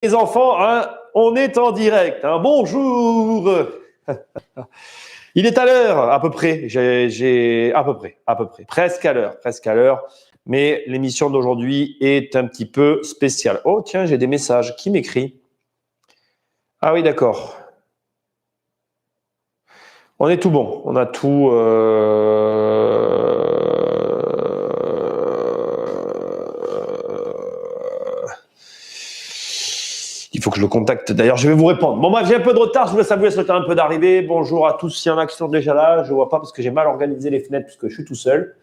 Les enfants, hein, on est en direct. Hein. Bonjour. Il est à l'heure, à peu près. À peu près, presque à l'heure. Mais l'émission d'aujourd'hui est un petit peu spéciale. Oh tiens, j'ai des messages. Qui m'écrit? Ah oui, d'accord. On est tout bon. On a tout. Il faut que je le contacte. D'ailleurs, je vais vous répondre. Bon, bref, j'ai un peu de retard. Je vous laisse avouer, c'est un peu d'arriver. Bonjour à tous. S'il y en a qui sont déjà là, je ne vois pas parce que j'ai mal organisé les fenêtres puisque je suis tout seul.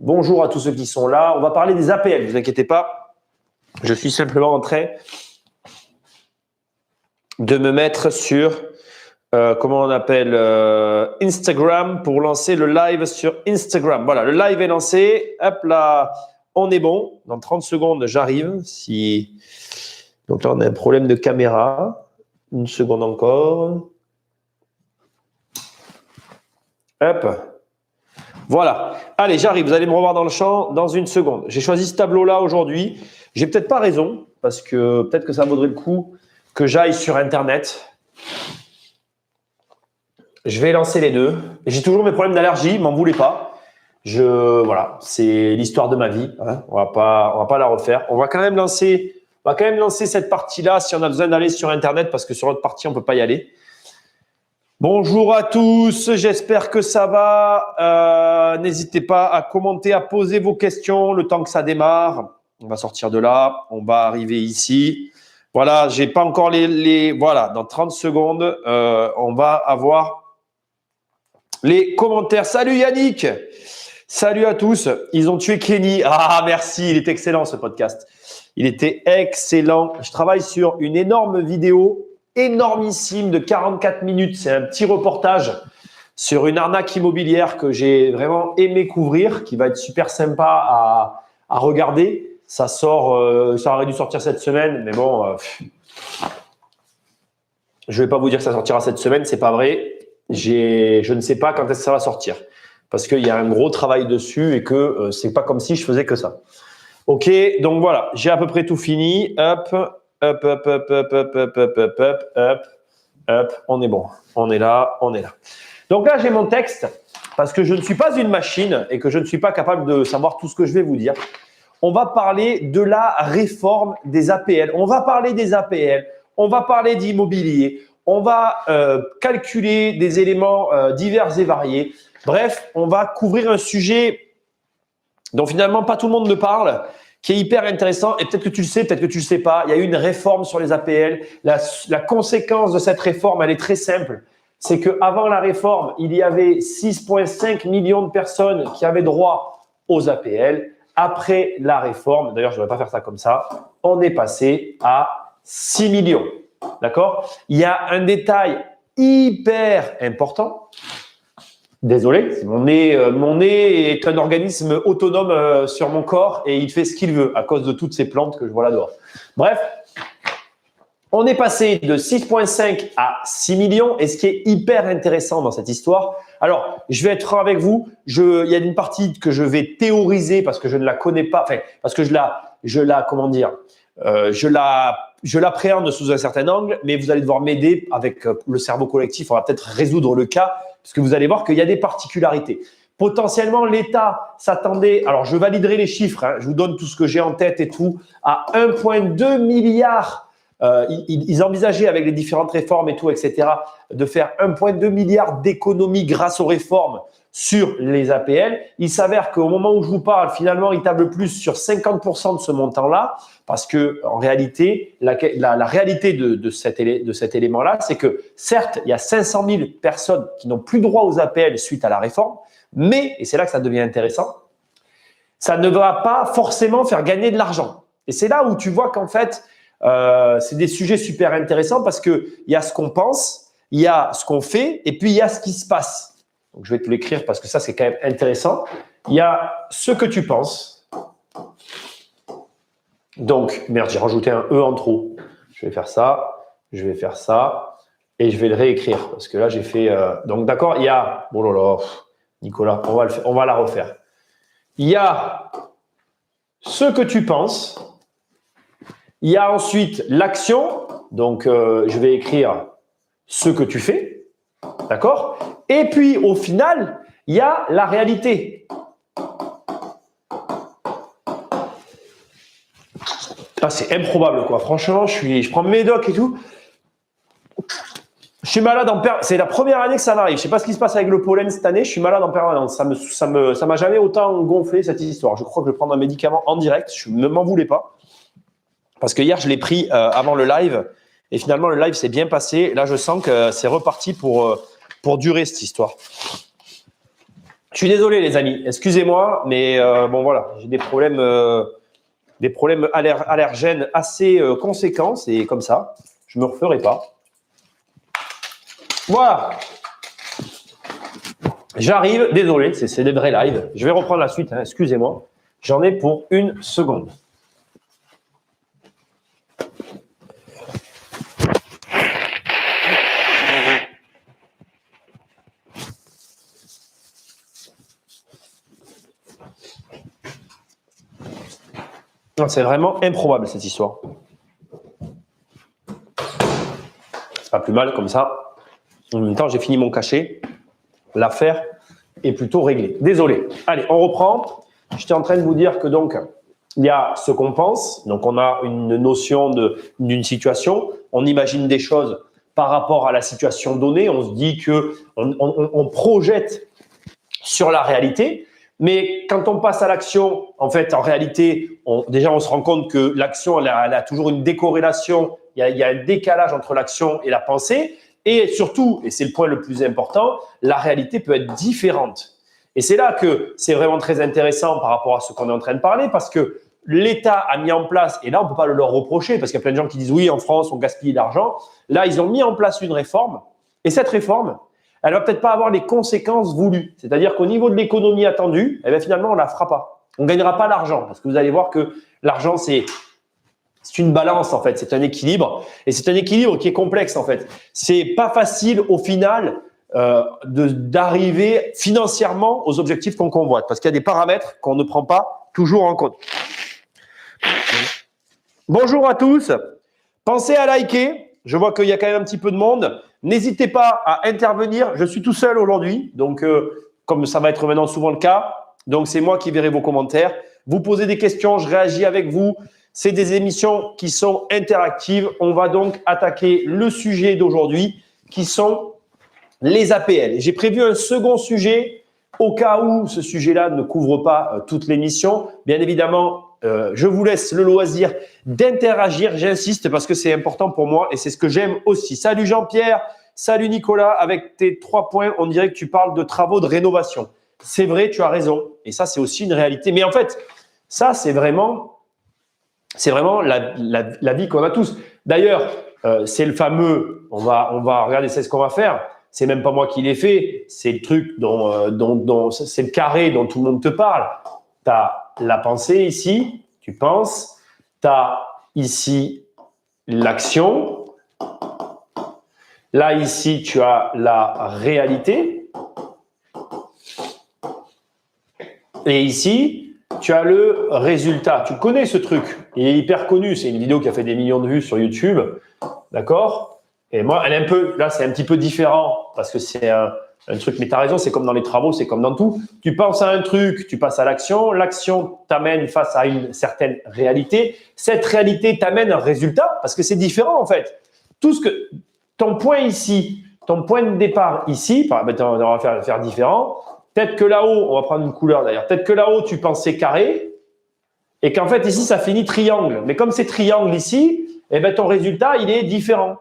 Bonjour à tous ceux qui sont là. On va parler des APL. Ne vous inquiétez pas. Je suis simplement en train de me mettre sur, comment on appelle, Instagram pour lancer le live sur Instagram. Voilà, le live est lancé. Hop là, on est bon. Dans 30 secondes, j'arrive. Donc là, on a un problème de caméra. Une seconde encore. Hop. Voilà. Allez, j'arrive. Vous allez me revoir dans le champ dans une seconde. J'ai choisi ce tableau-là aujourd'hui. J'ai peut-être pas raison, parce que peut-être que ça vaudrait le coup que j'aille sur Internet. Je vais lancer les deux. J'ai toujours mes problèmes d'allergie, m'en voulez pas. Voilà, c'est l'histoire de ma vie. Hein. On va pas la refaire. On va quand même lancer cette partie-là si on a besoin d'aller sur Internet, parce que sur l'autre partie, on peut pas y aller. Bonjour à tous, j'espère que ça va. N'hésitez pas à commenter, à poser vos questions le temps que ça démarre. On va sortir de là, on va arriver ici. Voilà, j'ai pas encore voilà, dans 30 secondes, on va avoir les commentaires. Salut Yannick! Salut à tous. Ils ont tué Kenny. Ah, merci, il est excellent ce podcast. Il était excellent. Je travaille sur une énorme vidéo, énormissime, de 44 minutes. C'est un petit reportage sur une arnaque immobilière que j'ai vraiment aimé couvrir, qui va être super sympa à regarder. Ça sort, ça aurait dû sortir cette semaine, mais bon, je vais pas vous dire que ça sortira cette semaine, c'est pas vrai. Je ne sais pas quand est-ce que ça va sortir, parce qu'il y a un gros travail dessus et que c'est pas comme si je faisais que ça. Ok, donc voilà, j'ai à peu près tout fini. Hop, hop, hop, hop, hop, hop, hop, hop, hop, hop, hop, hop, on est bon. On est là, on est là. Donc là, j'ai mon texte, parce que je ne suis pas une machine et que je ne suis pas capable de savoir tout ce que je vais vous dire. On va parler de la réforme des APL. On va parler des APL, on va parler d'immobilier, on va calculer des éléments divers et variés. Bref, on va couvrir un sujet dont finalement pas tout le monde ne parle, qui est hyper intéressant, et peut-être que tu le sais, peut-être que tu le sais pas. Il y a eu une réforme sur les APL. La conséquence de cette réforme, elle est très simple. C'est qu'avant la réforme, il y avait 6,5 millions de personnes qui avaient droit aux APL. Après la réforme, d'ailleurs, je ne vais pas faire ça comme ça, on est passé à 6 millions. D'accord? Il y a un détail hyper important. Désolé, mon nez est un organisme autonome sur mon corps et il fait ce qu'il veut à cause de toutes ces plantes que je vois là dehors. Bref, on est passé de 6,5 à 6 millions et ce qui est hyper intéressant dans cette histoire, alors je vais être franc avec vous, il y a une partie que je vais théoriser parce que je ne la connais pas, enfin parce que comment dire, je l'appréhende sous un certain angle, mais vous allez devoir m'aider avec le cerveau collectif, on va peut-être résoudre le cas. Parce que vous allez voir qu'il y a des particularités. Potentiellement, l'État s'attendait, alors je validerai les chiffres, hein, je vous donne tout ce que j'ai en tête et tout, à 1,2 milliard. Ils envisageaient avec les différentes réformes et tout, etc., de faire 1,2 milliard d'économies grâce aux réformes sur les APL. Il s'avère qu'au moment où je vous parle, finalement, ils tablent plus sur 50% de ce montant-là, parce que en réalité, la réalité de cet élément-là, c'est que certes, il y a 500 000 personnes qui n'ont plus droit aux APL suite à la réforme, mais, et c'est là que ça devient intéressant, ça ne va pas forcément faire gagner de l'argent. Et c'est là où tu vois qu'en fait, c'est des sujets super intéressants parce qu'il y a ce qu'on pense, il y a ce qu'on fait et puis il y a ce qui se passe. Donc, je vais te l'écrire parce que ça, c'est quand même intéressant. Il y a ce que tu penses. Donc, merde, j'ai rajouté un E en trop. Je vais faire ça, je vais faire ça et je vais le réécrire parce que là, j'ai fait… donc, d'accord, il y a… Oh là là, Nicolas, on va la refaire. Il y a ce que tu penses Il y a ensuite l'action. Donc, je vais écrire ce que tu fais. D'accord? Et puis, au final, il y a la réalité. Ah, c'est improbable, quoi. Franchement, je prends mes docs et tout. Je suis malade en permanence. C'est la première année que ça m'arrive. Je ne sais pas ce qui se passe avec le pollen cette année. Je suis malade en permanence. Ça m'a jamais autant gonflé cette histoire. Je crois que je vais prendre un médicament en direct. Ne m'en voulais pas. Parce que hier, je l'ai pris avant le live. Et finalement, le live s'est bien passé. Là, je sens que c'est reparti pour durer cette histoire. Je suis désolé, les amis. Excusez-moi, mais bon, voilà. J'ai des problèmes allergènes assez conséquents. C'est comme ça. Je ne me referai pas. Voilà. J'arrive. Désolé, c'est des vrais lives. Je vais reprendre la suite. Hein, excusez-moi. J'en ai pour une seconde. C'est vraiment improbable cette histoire. C'est pas plus mal comme ça. En même temps, j'ai fini mon cachet. L'affaire est plutôt réglée. Désolé. Allez, on reprend. J'étais en train de vous dire que donc, il y a ce qu'on pense. Donc, on a une notion d'une situation. On imagine des choses par rapport à la situation donnée. On se dit qu'on projette sur la réalité. Mais quand on passe à l'action, en fait, en réalité, déjà, on se rend compte que l'action, elle a toujours une décorrélation. Il y a un décalage entre l'action et la pensée. Et surtout, et c'est le point le plus important, la réalité peut être différente. Et c'est là que c'est vraiment très intéressant par rapport à ce qu'on est en train de parler, parce que l'État a mis en place, et là, on ne peut pas le leur reprocher, parce qu'il y a plein de gens qui disent « oui, en France, on gaspille l'argent ». Là, ils ont mis en place une réforme, et cette réforme, elle ne va peut-être pas avoir les conséquences voulues. C'est-à-dire qu'au niveau de l'économie attendue, eh bien, finalement, on ne la fera pas. On ne gagnera pas l'argent, parce que vous allez voir que l'argent, c'est une balance, en fait. C'est un équilibre. Et c'est un équilibre qui est complexe, en fait. C'est pas facile, au final, d'arriver financièrement aux objectifs qu'on convoite, parce qu'il y a des paramètres qu'on ne prend pas toujours en compte. Bonjour à tous. Pensez à liker. Je vois qu'il y a quand même un petit peu de monde. N'hésitez pas à intervenir. Je suis tout seul aujourd'hui, donc comme ça va être maintenant souvent le cas, donc c'est moi qui verrai vos commentaires. Vous posez des questions, je réagis avec vous. C'est des émissions qui sont interactives. On va donc attaquer le sujet d'aujourd'hui, qui sont les APL. J'ai prévu un second sujet au cas où ce sujet-là ne couvre pas toute l'émission. Bien évidemment, je vous laisse le loisir d'interagir. J'insiste parce que c'est important pour moi et c'est ce que j'aime aussi. Salut Jean-Pierre, salut Nicolas. Avec tes 3 points, on dirait que tu parles de travaux de rénovation. C'est vrai, tu as raison. Et ça, c'est aussi une réalité. Mais en fait, ça, c'est vraiment la vie qu'on a tous. D'ailleurs, c'est le fameux, on va regarder, c'est ce qu'on va faire. C'est même pas moi qui l'ai fait, c'est le truc dont c'est le carré dont tout le monde te parle. Tu as la pensée ici, tu penses. Tu as ici l'action. Là, ici, tu as la réalité. Et ici, tu as le résultat. Tu connais ce truc. Il est hyper connu. C'est une vidéo qui a fait des millions de vues sur YouTube. D'accord ? Et moi, elle est un peu, là, c'est un petit peu différent parce que c'est un truc. Mais tu as raison, c'est comme dans les travaux, c'est comme dans tout. Tu penses à un truc, tu passes à l'action. L'action t'amène face à une certaine réalité. Cette réalité t'amène un résultat parce que c'est différent en fait. Tout ce que ton point ici, ton point de départ ici, on va faire différent. Peut-être que là-haut, on va prendre une couleur d'ailleurs. Peut-être que là-haut, tu pensais carré et qu'en fait ici, ça finit triangle. Mais comme c'est triangle ici, eh ben ton résultat, il est différent.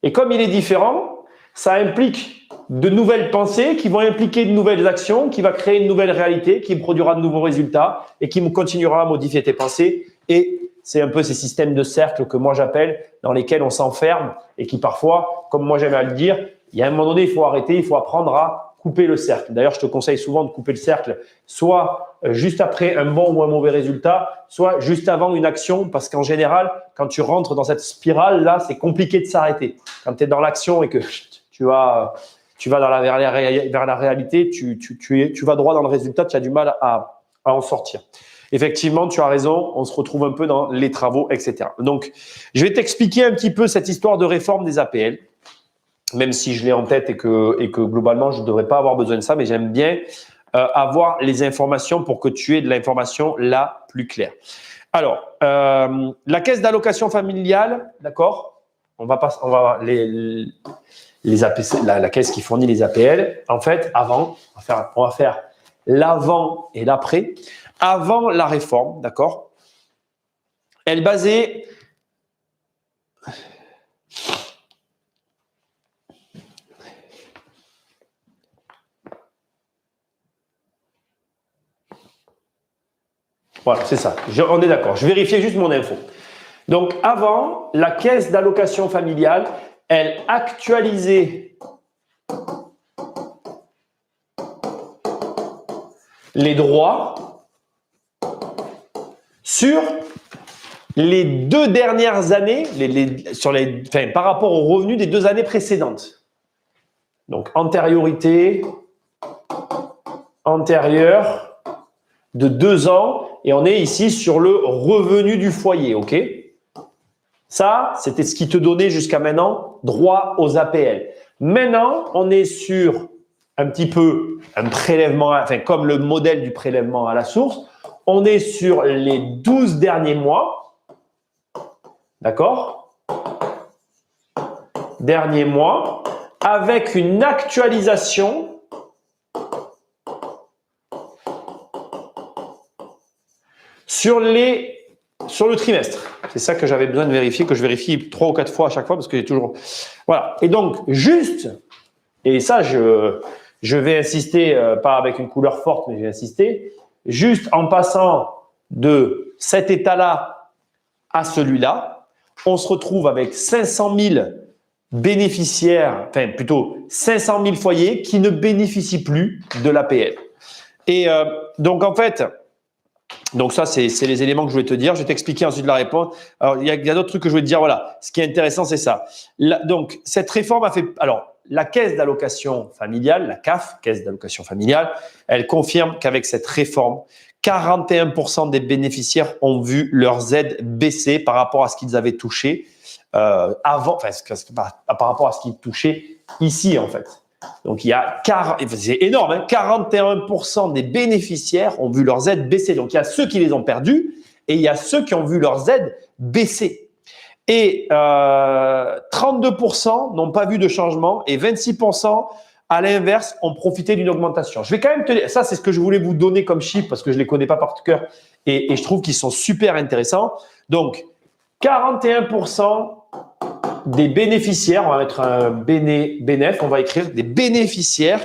Et comme il est différent, ça implique de nouvelles pensées qui vont impliquer de nouvelles actions, qui va créer une nouvelle réalité, qui produira de nouveaux résultats et qui continuera à modifier tes pensées. Et c'est un peu ces systèmes de cercles que moi j'appelle, dans lesquels on s'enferme et qui parfois, comme moi j'aime à le dire, il y a un moment donné, il faut arrêter, il faut apprendre à couper le cercle. D'ailleurs, je te conseille souvent de couper le cercle, soit juste après un bon ou un mauvais résultat, soit juste avant une action, parce qu'en général, quand tu rentres dans cette spirale-là, c'est compliqué de s'arrêter. Quand tu es dans l'action et que tu vas vers la réalité, tu vas droit dans le résultat, tu as du mal à en sortir. effectivement, tu as raison, on se retrouve un peu dans les travaux, etc. Donc, je vais t'expliquer un petit peu cette histoire de réforme des APL, même si je l'ai en tête et que globalement, je ne devrais pas avoir besoin de ça, mais j'aime bien avoir les informations pour que tu aies de l'information la plus claire. Alors, la caisse d'allocation familiale, d'accord, on va les APC, la caisse qui fournit les APL. En fait, avant, on va faire l'avant et l'après. Avant la réforme, d'accord, elle basait voilà, c'est ça. On est d'accord. Je vérifiais juste mon info. Donc, avant, la caisse d'allocation familiale, elle actualisait les droits sur les 2 dernières années, par rapport aux revenus des 2 années précédentes. Donc, antérieur de 2 ans, et on est ici sur le revenu du foyer, ok? Ça, c'était ce qui te donnait jusqu'à maintenant droit aux APL. Maintenant, on est sur un petit peu un prélèvement, enfin comme le modèle du prélèvement à la source, on est sur les 12 derniers mois, d'accord? Derniers mois, avec une actualisation sur le trimestre. C'est ça que j'avais besoin de vérifier, que je vérifie 3 ou 4 fois à chaque fois parce que j'ai toujours… Voilà. Et donc, juste, et ça, je vais insister, pas avec une couleur forte, mais je vais insister, juste en passant de cet état-là à celui-là, on se retrouve avec 500 000 bénéficiaires, enfin plutôt 500 000 foyers qui ne bénéficient plus de l'APL. Et donc, en fait… Donc ça, c'est les éléments que je voulais te dire. Je vais t'expliquer ensuite la réponse. Alors, il y a d'autres trucs que je voulais te dire. Voilà, ce qui est intéressant, c'est ça. Donc, cette réforme a fait… Alors, la caisse d'allocation familiale, la CAF, caisse d'allocation familiale, elle confirme qu'avec cette réforme, 41% des bénéficiaires ont vu leurs aides baisser par rapport à ce qu'ils avaient touché avant, enfin, par rapport à ce qu'ils touchaient ici, en fait. Donc, il y a, c'est énorme, hein, 41% des bénéficiaires ont vu leurs aides baisser. Donc, il y a ceux qui les ont perdus et il y a ceux qui ont vu leurs aides baisser. Et 32% n'ont pas vu de changement et 26%, à l'inverse, ont profité d'une augmentation. Je vais quand même te dire, ça, c'est ce que je voulais vous donner comme chiffre parce que je ne les connais pas par cœur et je trouve qu'ils sont super intéressants. Donc, 41% des bénéficiaires, on va mettre un bénéf, on va écrire des bénéficiaires,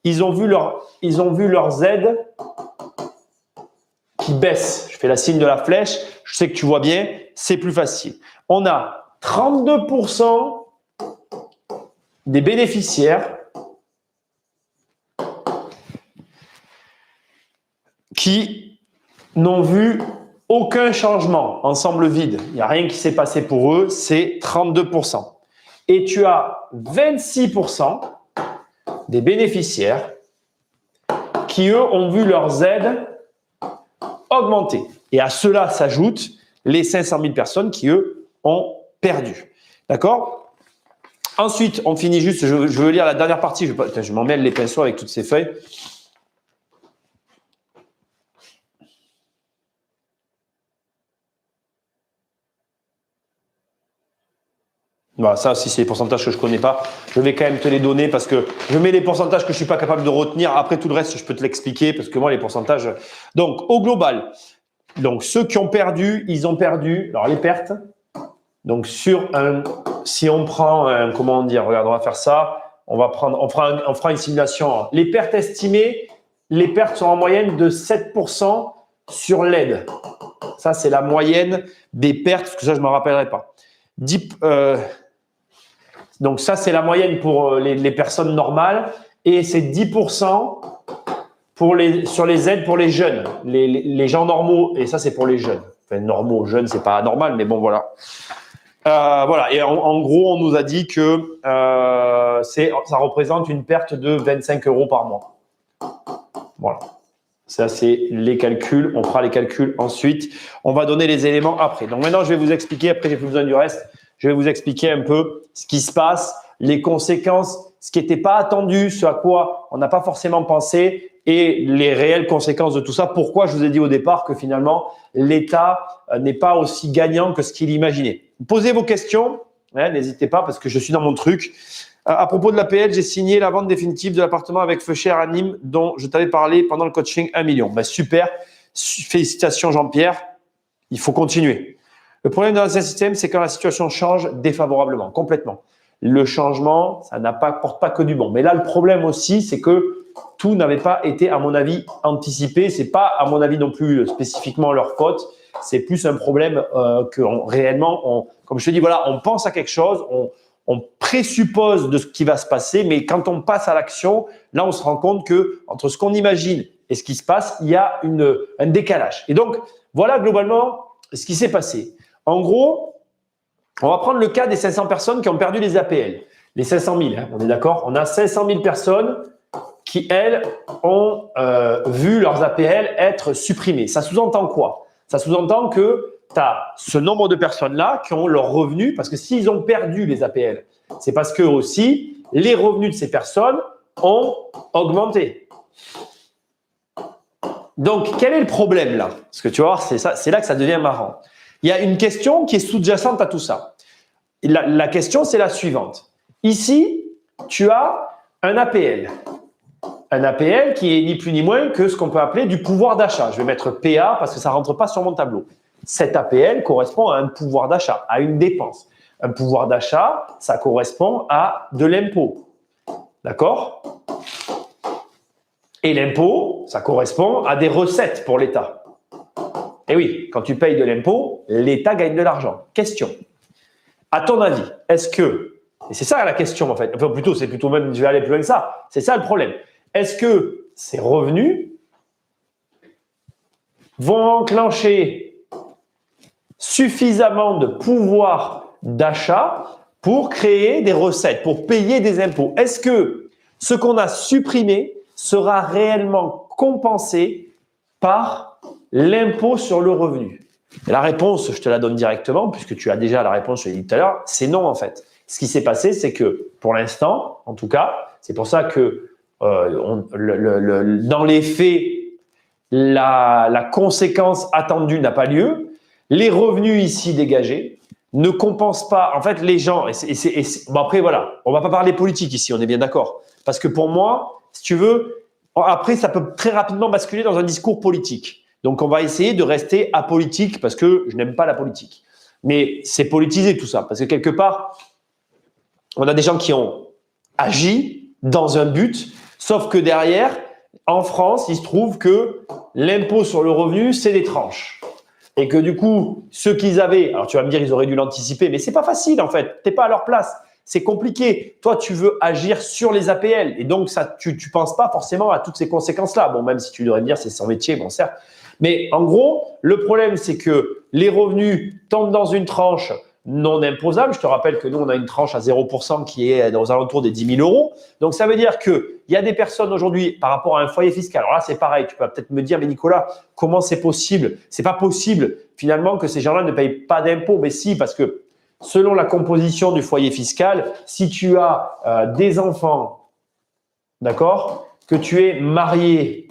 ils ont vu leurs aides qui baissent. Je fais la signe de la flèche, je sais que tu vois bien, c'est plus facile. On a 32% des bénéficiaires qui n'ont vu aucun changement, ensemble vide. Il n'y a rien qui s'est passé pour eux, c'est 32%. Et tu as 26% des bénéficiaires qui, eux, ont vu leurs aides augmenter. Et à cela s'ajoutent les 500 000 personnes qui, eux, ont perdu. D'accord? Ensuite, on finit juste, je veux lire la dernière partie, je m'en mêle les pinceaux avec toutes ces feuilles. Voilà, ça aussi, c'est les pourcentages que je ne connais pas. Je vais quand même te les donner parce que je mets les pourcentages que je ne suis pas capable de retenir. Après, tout le reste, je peux te l'expliquer parce que moi, les pourcentages… Donc, au global, donc ceux qui ont perdu, ils ont perdu… Alors, les pertes, donc si on prend comment dire, regarde, on va faire ça. On fera une simulation. Les pertes estimées, les pertes sont en moyenne de 7% sur l'aide. Ça, c'est la moyenne des pertes, parce que ça, je ne me rappellerai pas. Donc ça, c'est la moyenne pour les personnes normales et c'est 10% sur les aides pour les jeunes, les gens normaux, et ça, c'est pour les jeunes. Enfin, normaux, jeunes, c'est pas normal, mais bon, voilà. Voilà, et en gros, on nous a dit que ça représente une perte de 25 € par mois. Voilà. Ça, c'est les calculs. On fera les calculs ensuite. On va donner les éléments après. Donc maintenant, je vais vous expliquer, après, j'ai plus besoin du reste, je vais vous expliquer un peu ce qui se passe, les conséquences, ce qui n'était pas attendu, ce à quoi on n'a pas forcément pensé et les réelles conséquences de tout ça. Pourquoi je vous ai dit au départ que finalement, l'État n'est pas aussi gagnant que ce qu'il imaginait. Posez vos questions, hein, n'hésitez pas parce que je suis dans mon truc. À propos de l'APL, j'ai signé la vente définitive de l'appartement avec Feu Cher à Nîmes dont je t'avais parlé pendant le coaching 1 million. Ben, super, félicitations Jean-Pierre, il faut continuer. Le problème dans l'ancien système, c'est quand la situation change défavorablement, complètement. Le changement, ça n'apporte pas que du bon. Mais là, le problème aussi, c'est que tout n'avait pas été, à mon avis, anticipé. C'est pas, à mon avis, non plus spécifiquement leur faute. C'est plus un problème que réellement, comme je te dis, voilà, on pense à quelque chose, on présuppose de ce qui va se passer, mais quand on passe à l'action, là, on se rend compte que entre ce qu'on imagine et ce qui se passe, il y a un décalage. Et donc, voilà globalement ce qui s'est passé. En gros, on va prendre le cas des 500 personnes qui ont perdu les APL. Les 500 000, hein, on est d'accord? On a 500 000 personnes qui, elles, ont vu leurs APL être supprimées. Ça sous-entend quoi? Ça sous-entend que tu as ce nombre de personnes-là qui ont leurs revenus, parce que s'ils ont perdu les APL, c'est parce que aussi, les revenus de ces personnes ont augmenté. Donc, quel est le problème là? Parce que tu vas voir, c'est là que ça devient marrant. Il y a une question qui est sous-jacente à tout ça. La question, c'est la suivante. Ici, tu as un APL. Un APL qui est ni plus ni moins que ce qu'on peut appeler du pouvoir d'achat. Je vais mettre PA parce que ça ne rentre pas sur mon tableau. Cet APL correspond à un pouvoir d'achat, à une dépense. Un pouvoir d'achat, ça correspond à de l'impôt. D'accord? Et l'impôt, ça correspond à des recettes pour l'État. Et oui, quand tu payes de l'impôt, l'État gagne de l'argent. Question. À ton avis, est-ce que, et c'est ça la question en fait, enfin plutôt, c'est plutôt même, je vais aller plus loin que ça, c'est ça le problème. Est-ce que ces revenus vont enclencher suffisamment de pouvoir d'achat pour créer des recettes, pour payer des impôts? Est-ce que ce qu'on a supprimé sera réellement compensé par l'impôt sur le revenu? Et la réponse, je te la donne directement, puisque tu as déjà la réponse, je l'ai dit tout à l'heure, c'est non en fait. Ce qui s'est passé, c'est que pour l'instant, en tout cas, c'est pour ça que dans les faits, la conséquence attendue n'a pas lieu. Les revenus ici dégagés ne compensent pas. En fait, les gens, bon après voilà, on va pas parler politique ici, on est bien d'accord. Parce que pour moi, si tu veux, après ça peut très rapidement basculer dans un discours politique. Donc on va essayer de rester apolitique parce que je n'aime pas la politique. Mais c'est politisé tout ça, parce que quelque part, on a des gens qui ont agi dans un but, sauf que derrière, en France, il se trouve que l'impôt sur le revenu, c'est des tranches. Et que du coup, ceux qu'ils avaient, alors tu vas me dire, ils auraient dû l'anticiper, mais c'est pas facile en fait, t'es pas à leur place. C'est compliqué. Toi, tu veux agir sur les APL. Et donc, ça, tu penses pas forcément à toutes ces conséquences-là. Bon, même si tu devrais me dire, c'est son métier, bon, certes. Mais en gros, le problème, c'est que les revenus tombent dans une tranche non imposable. Je te rappelle que nous, on a une tranche à 0% qui est aux alentours des 10 000 euros. Donc, ça veut dire qu'il y a des personnes aujourd'hui par rapport à un foyer fiscal. Alors là, c'est pareil. Tu peux peut-être me dire, mais Nicolas, comment c'est possible? C'est pas possible finalement que ces gens-là ne payent pas d'impôts. Mais si, parce que selon la composition du foyer fiscal, si tu as des enfants, d'accord, que tu es marié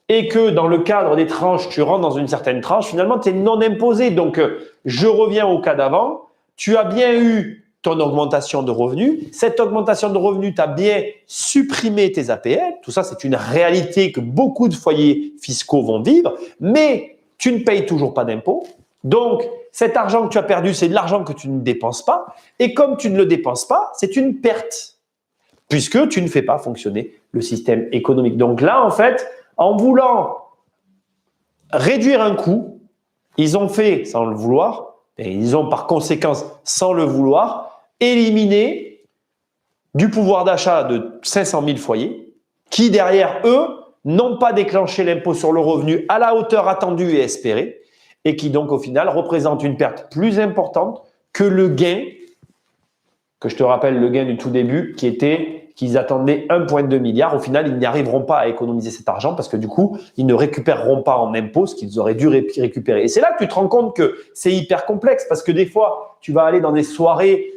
et que dans le cadre des tranches, tu rentres dans une certaine tranche, finalement, tu es non imposé. Donc, je reviens au cas d'avant. Tu as bien eu ton augmentation de revenus. Cette augmentation de revenus t'a bien supprimé tes APL. Tout ça, c'est une réalité que beaucoup de foyers fiscaux vont vivre. Mais tu ne payes toujours pas d'impôts. Donc, cet argent que tu as perdu, c'est de l'argent que tu ne dépenses pas. Et comme tu ne le dépenses pas, c'est une perte, puisque tu ne fais pas fonctionner le système économique. Donc là, en fait, en voulant réduire un coût, ils ont fait, sans le vouloir, et ils ont par conséquence, sans le vouloir, éliminé du pouvoir d'achat de 500 000 foyers qui, derrière eux, n'ont pas déclenché l'impôt sur le revenu à la hauteur attendue et espérée, et qui donc au final représente une perte plus importante que le gain, que je te rappelle le gain du tout début, qui était qu'ils attendaient 1,2 milliard. Au final, ils n'y arriveront pas à économiser cet argent parce que du coup, ils ne récupéreront pas en impôts ce qu'ils auraient dû récupérer. Et c'est là que tu te rends compte que c'est hyper complexe parce que des fois, tu vas aller dans des soirées,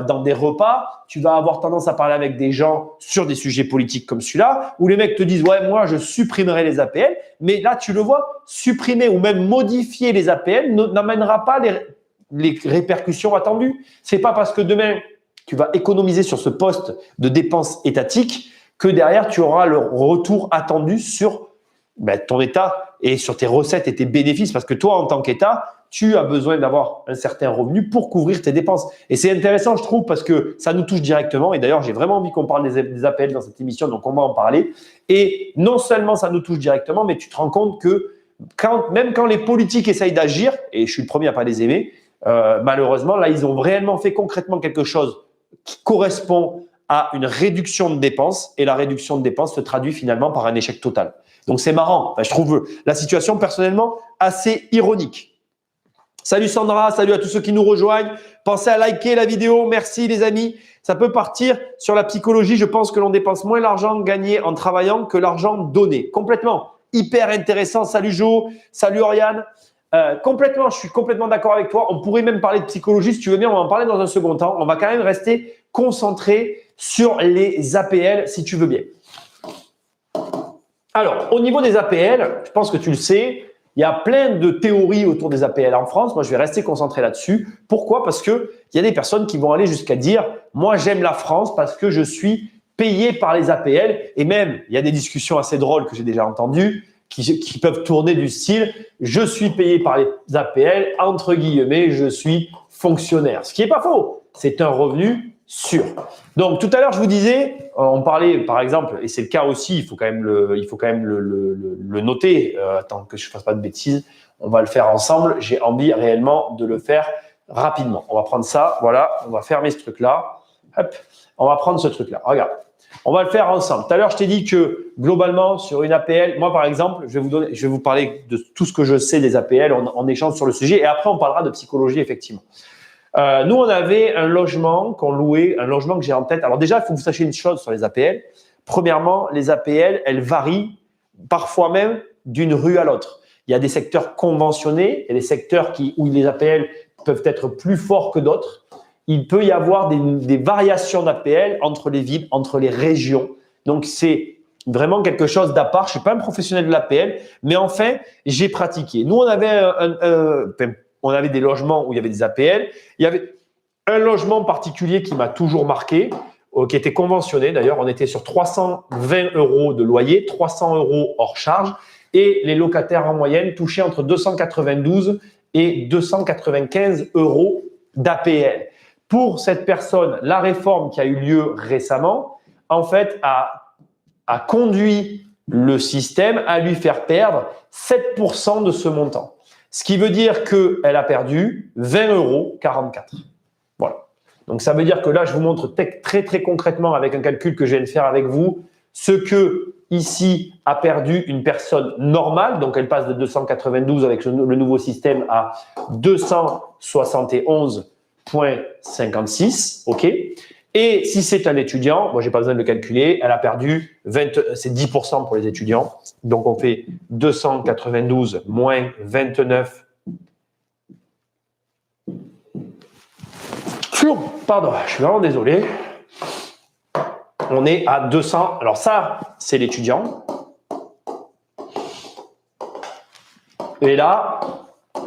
dans des repas, tu vas avoir tendance à parler avec des gens sur des sujets politiques comme celui-là, où les mecs te disent « Ouais, moi, je supprimerai les APL », mais là, tu le vois, supprimer ou même modifier les APL n'amènera pas les répercussions attendues. C'est pas parce que demain, tu vas économiser sur ce poste de dépenses étatiques que derrière, tu auras le retour attendu sur ton État et sur tes recettes et tes bénéfices. Parce que toi, en tant qu'État, tu as besoin d'avoir un certain revenu pour couvrir tes dépenses. Et c'est intéressant, je trouve, parce que ça nous touche directement. Et d'ailleurs, j'ai vraiment envie qu'on parle des APL dans cette émission, donc on va en parler. Et non seulement ça nous touche directement, mais tu te rends compte que même quand les politiques essayent d'agir, et je suis le premier à pas les aimer, malheureusement, là, ils ont réellement fait concrètement quelque chose qui correspond à une réduction de dépenses. Et la réduction de dépenses se traduit finalement par un échec total. Donc, c'est marrant. Enfin, je trouve la situation, personnellement, assez ironique. Salut Sandra, salut à tous ceux qui nous rejoignent. Pensez à liker la vidéo. Merci les amis. Ça peut partir sur la psychologie. Je pense que l'on dépense moins l'argent gagné en travaillant que l'argent donné. Complètement. Hyper intéressant. Salut Jo, salut Oriane. Complètement, je suis complètement d'accord avec toi. On pourrait même parler de psychologie si tu veux bien. On va en parler dans un second temps. On va quand même rester concentré sur les APL si tu veux bien. Alors, au niveau des APL, je pense que tu le sais, il y a plein de théories autour des APL en France. Moi, je vais rester concentré là-dessus. Pourquoi? Parce qu'il y a des personnes qui vont aller jusqu'à dire « Moi, j'aime la France parce que je suis payé par les APL. » Et même, il y a des discussions assez drôles que j'ai déjà entendues qui peuvent tourner du style « Je suis payé par les APL, entre guillemets, je suis fonctionnaire. » Ce qui n'est pas faux. C'est un revenu sûr. Donc, tout à l'heure, je vous disais, on parlait, par exemple, et c'est le cas aussi, il faut quand même le noter, tant que je ne fasse pas de bêtises, on va le faire ensemble. J'ai envie réellement de le faire rapidement. On va prendre ça, voilà, on va fermer ce truc-là. Hop, on va prendre ce truc-là. Regarde, on va le faire ensemble. Tout à l'heure, je t'ai dit que globalement, sur une APL, moi, par exemple, je vais vous parler de tout ce que je sais des APL en échange sur le sujet, et après, on parlera de psychologie, effectivement. Nous, on avait un logement qu'on louait, un logement que j'ai en tête. Alors déjà, il faut que vous sachiez une chose sur les APL. Premièrement, les APL, elles varient parfois même d'une rue à l'autre. Il y a des secteurs conventionnés, il y a des secteurs où les APL peuvent être plus forts que d'autres. Il peut y avoir des variations d'APL entre les villes, entre les régions. Donc, c'est vraiment quelque chose d'à part. Je ne suis pas un professionnel de l'APL, mais enfin, j'ai pratiqué. Nous, on avait des logements où il y avait des APL. Il y avait un logement particulier qui m'a toujours marqué, qui était conventionné. D'ailleurs, on était sur 320 € de loyer, 300 € hors charge. Et les locataires en moyenne touchaient entre 292 et 295 € d'APL. Pour cette personne, la réforme qui a eu lieu récemment, en fait, a conduit le système à lui faire perdre 7% de ce montant. Ce qui veut dire qu'elle a perdu 20,44 €. Voilà. Donc, ça veut dire que là, je vous montre très, très concrètement avec un calcul que je viens de faire avec vous, ce que ici a perdu une personne normale. Donc, elle passe de 292 avec le nouveau système à 271,56. OK. Et si c'est un étudiant, moi, j'ai pas besoin de le calculer, elle a perdu c'est 10% pour les étudiants. Donc, on fait 292 moins 29. Pardon, je suis vraiment désolé. On est à 200. Alors ça, c'est l'étudiant. Et là,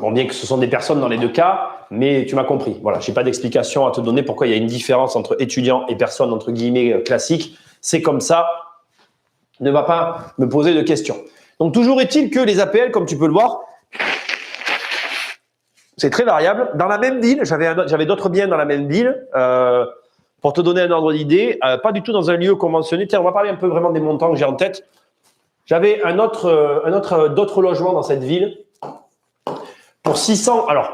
bon, bien que ce sont des personnes dans les deux cas, mais tu m'as compris. Voilà, je n'ai pas d'explication à te donner pourquoi il y a une différence entre étudiant et personne, entre guillemets, classique. C'est comme ça. Ne va pas me poser de questions. Donc, toujours est-il que les APL, comme tu peux le voir, c'est très variable. Dans la même ville, j'avais d'autres biens dans la même ville. Pour te donner un ordre d'idée, pas du tout dans un lieu conventionné. Tiens, on va parler un peu vraiment des montants que j'ai en tête. J'avais d'autres logements dans cette ville pour 600. Alors,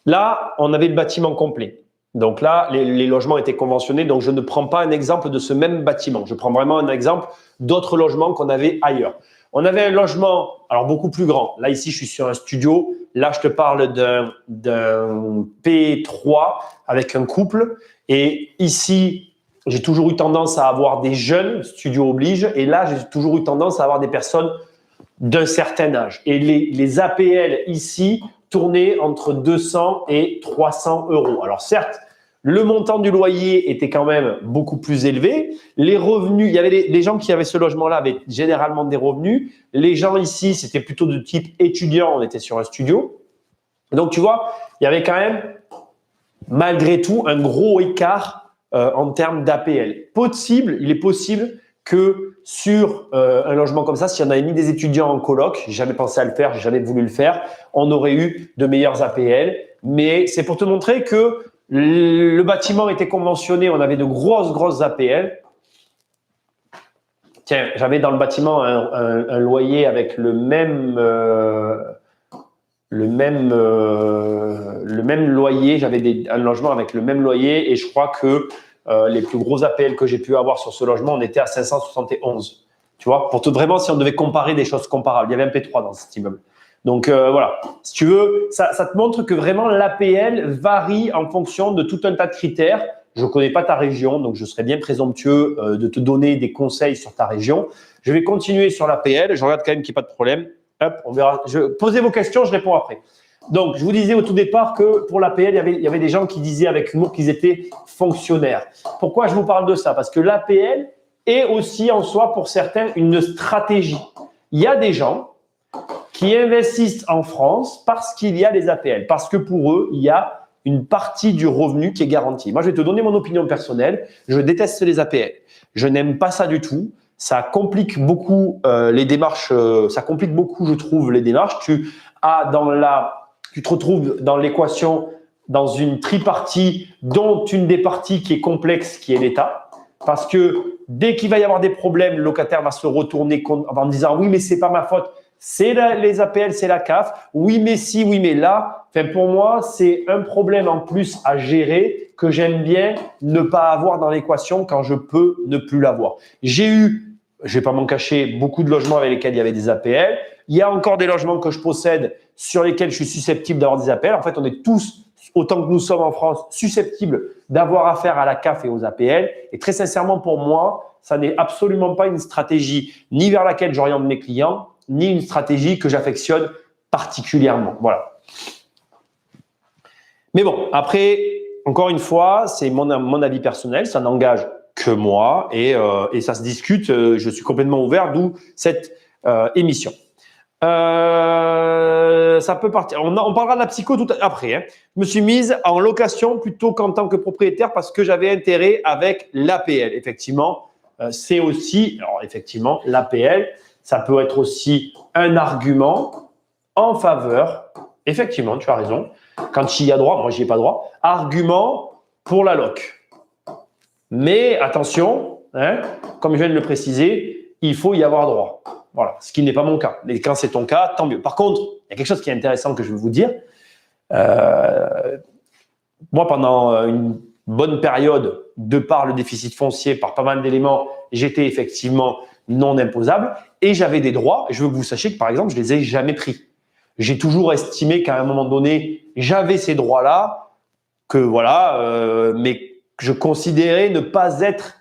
là, on avait le bâtiment complet. Donc là, les logements étaient conventionnés. Donc, je ne prends pas un exemple de ce même bâtiment. Je prends vraiment un exemple d'autres logements qu'on avait ailleurs. On avait un logement, alors beaucoup plus grand. Là, ici, je suis sur un studio. Là, je te parle d'un P3 avec un couple. Et ici, j'ai toujours eu tendance à avoir des jeunes, studio oblige, et là, j'ai toujours eu tendance à avoir des personnes d'un certain âge. Et les APL ici tournaient entre 200 et 300 euros. Alors certes, le montant du loyer était quand même beaucoup plus élevé. Les revenus, il y avait les gens qui avaient ce logement-là avaient généralement des revenus. Les gens ici, c'était plutôt de type étudiant, on était sur un studio. Donc tu vois, il y avait quand même, malgré tout, un gros écart en termes d'APL. Il est possible que sur un logement comme ça, si on avait mis des étudiants en coloc, j'ai jamais pensé à le faire, j'ai jamais voulu le faire, on aurait eu de meilleurs APL. Mais c'est pour te montrer que le bâtiment était conventionné, on avait de grosses APL. Tiens, j'avais dans le bâtiment un loyer avec le même loyer, j'avais un logement avec le même loyer et je crois que les plus gros APL que j'ai pu avoir sur ce logement, on était à 571. Tu vois, vraiment, si on devait comparer des choses comparables, il y avait un P3 dans cet immeuble. Donc voilà, si tu veux, ça te montre que vraiment l'APL varie en fonction de tout un tas de critères. Je ne connais pas ta région, donc je serais bien présomptueux de te donner des conseils sur ta région. Je vais continuer sur l'APL, je regarde quand même qu'il n'y ait pas de problème. Hop, on verra. Posez vos questions, je réponds après. Donc, je vous disais au tout départ que pour l'APL, il y avait des gens qui disaient avec humour qu'ils étaient fonctionnaires. Pourquoi je vous parle de ça? Parce que l'APL est aussi en soi, pour certains, une stratégie. Il y a des gens qui investissent en France parce qu'il y a les APL, parce que pour eux, il y a une partie du revenu qui est garantie. Moi, je vais te donner mon opinion personnelle. Je déteste les APL. Je n'aime pas ça du tout. Ça complique beaucoup les démarches. Ça complique beaucoup, je trouve, les démarches. Tu te retrouves dans l'équation dans une tripartie, dont une des parties qui est complexe, qui est l'État. Parce que dès qu'il va y avoir des problèmes, le locataire va se retourner en disant oui, mais c'est pas ma faute. C'est les APL, c'est la CAF. Oui, mais si, oui, mais là. Enfin, pour moi, c'est un problème en plus à gérer que j'aime bien ne pas avoir dans l'équation quand je peux ne plus l'avoir. J'ai eu, je vais pas m'en cacher, beaucoup de logements avec lesquels il y avait des APL. Il y a encore des logements que je possède sur lesquels je suis susceptible d'avoir des APL. En fait, on est tous, autant que nous sommes en France, susceptibles d'avoir affaire à la CAF et aux APL. Et très sincèrement, pour moi, ça n'est absolument pas une stratégie ni vers laquelle j'oriente mes clients, ni une stratégie que j'affectionne particulièrement. Voilà. Mais bon, après, encore une fois, c'est mon avis personnel, ça n'engage que moi et ça se discute. Je suis complètement ouvert, d'où cette émission. Ça peut partir. On parlera de la psycho tout après. Hein. Je me suis mise en location plutôt qu'en tant que propriétaire parce que j'avais intérêt avec l'APL. Effectivement, c'est aussi, alors effectivement, l'APL, ça peut être aussi un argument en faveur. Effectivement, tu as raison. Quand tu y as droit, moi j'y ai pas droit. Argument pour la loc. Mais attention, hein, comme je viens de le préciser, il faut y avoir droit. Voilà, ce qui n'est pas mon cas. Mais quand c'est ton cas, tant mieux. Par contre, il y a quelque chose qui est intéressant que je veux vous dire. Moi, pendant une bonne période, de par le déficit foncier, par pas mal d'éléments, j'étais effectivement non imposable et j'avais des droits. Je veux que vous sachiez que, par exemple, je les ai jamais pris. J'ai toujours estimé qu'à un moment donné, j'avais ces droits-là, que voilà, mais je considérais ne pas être,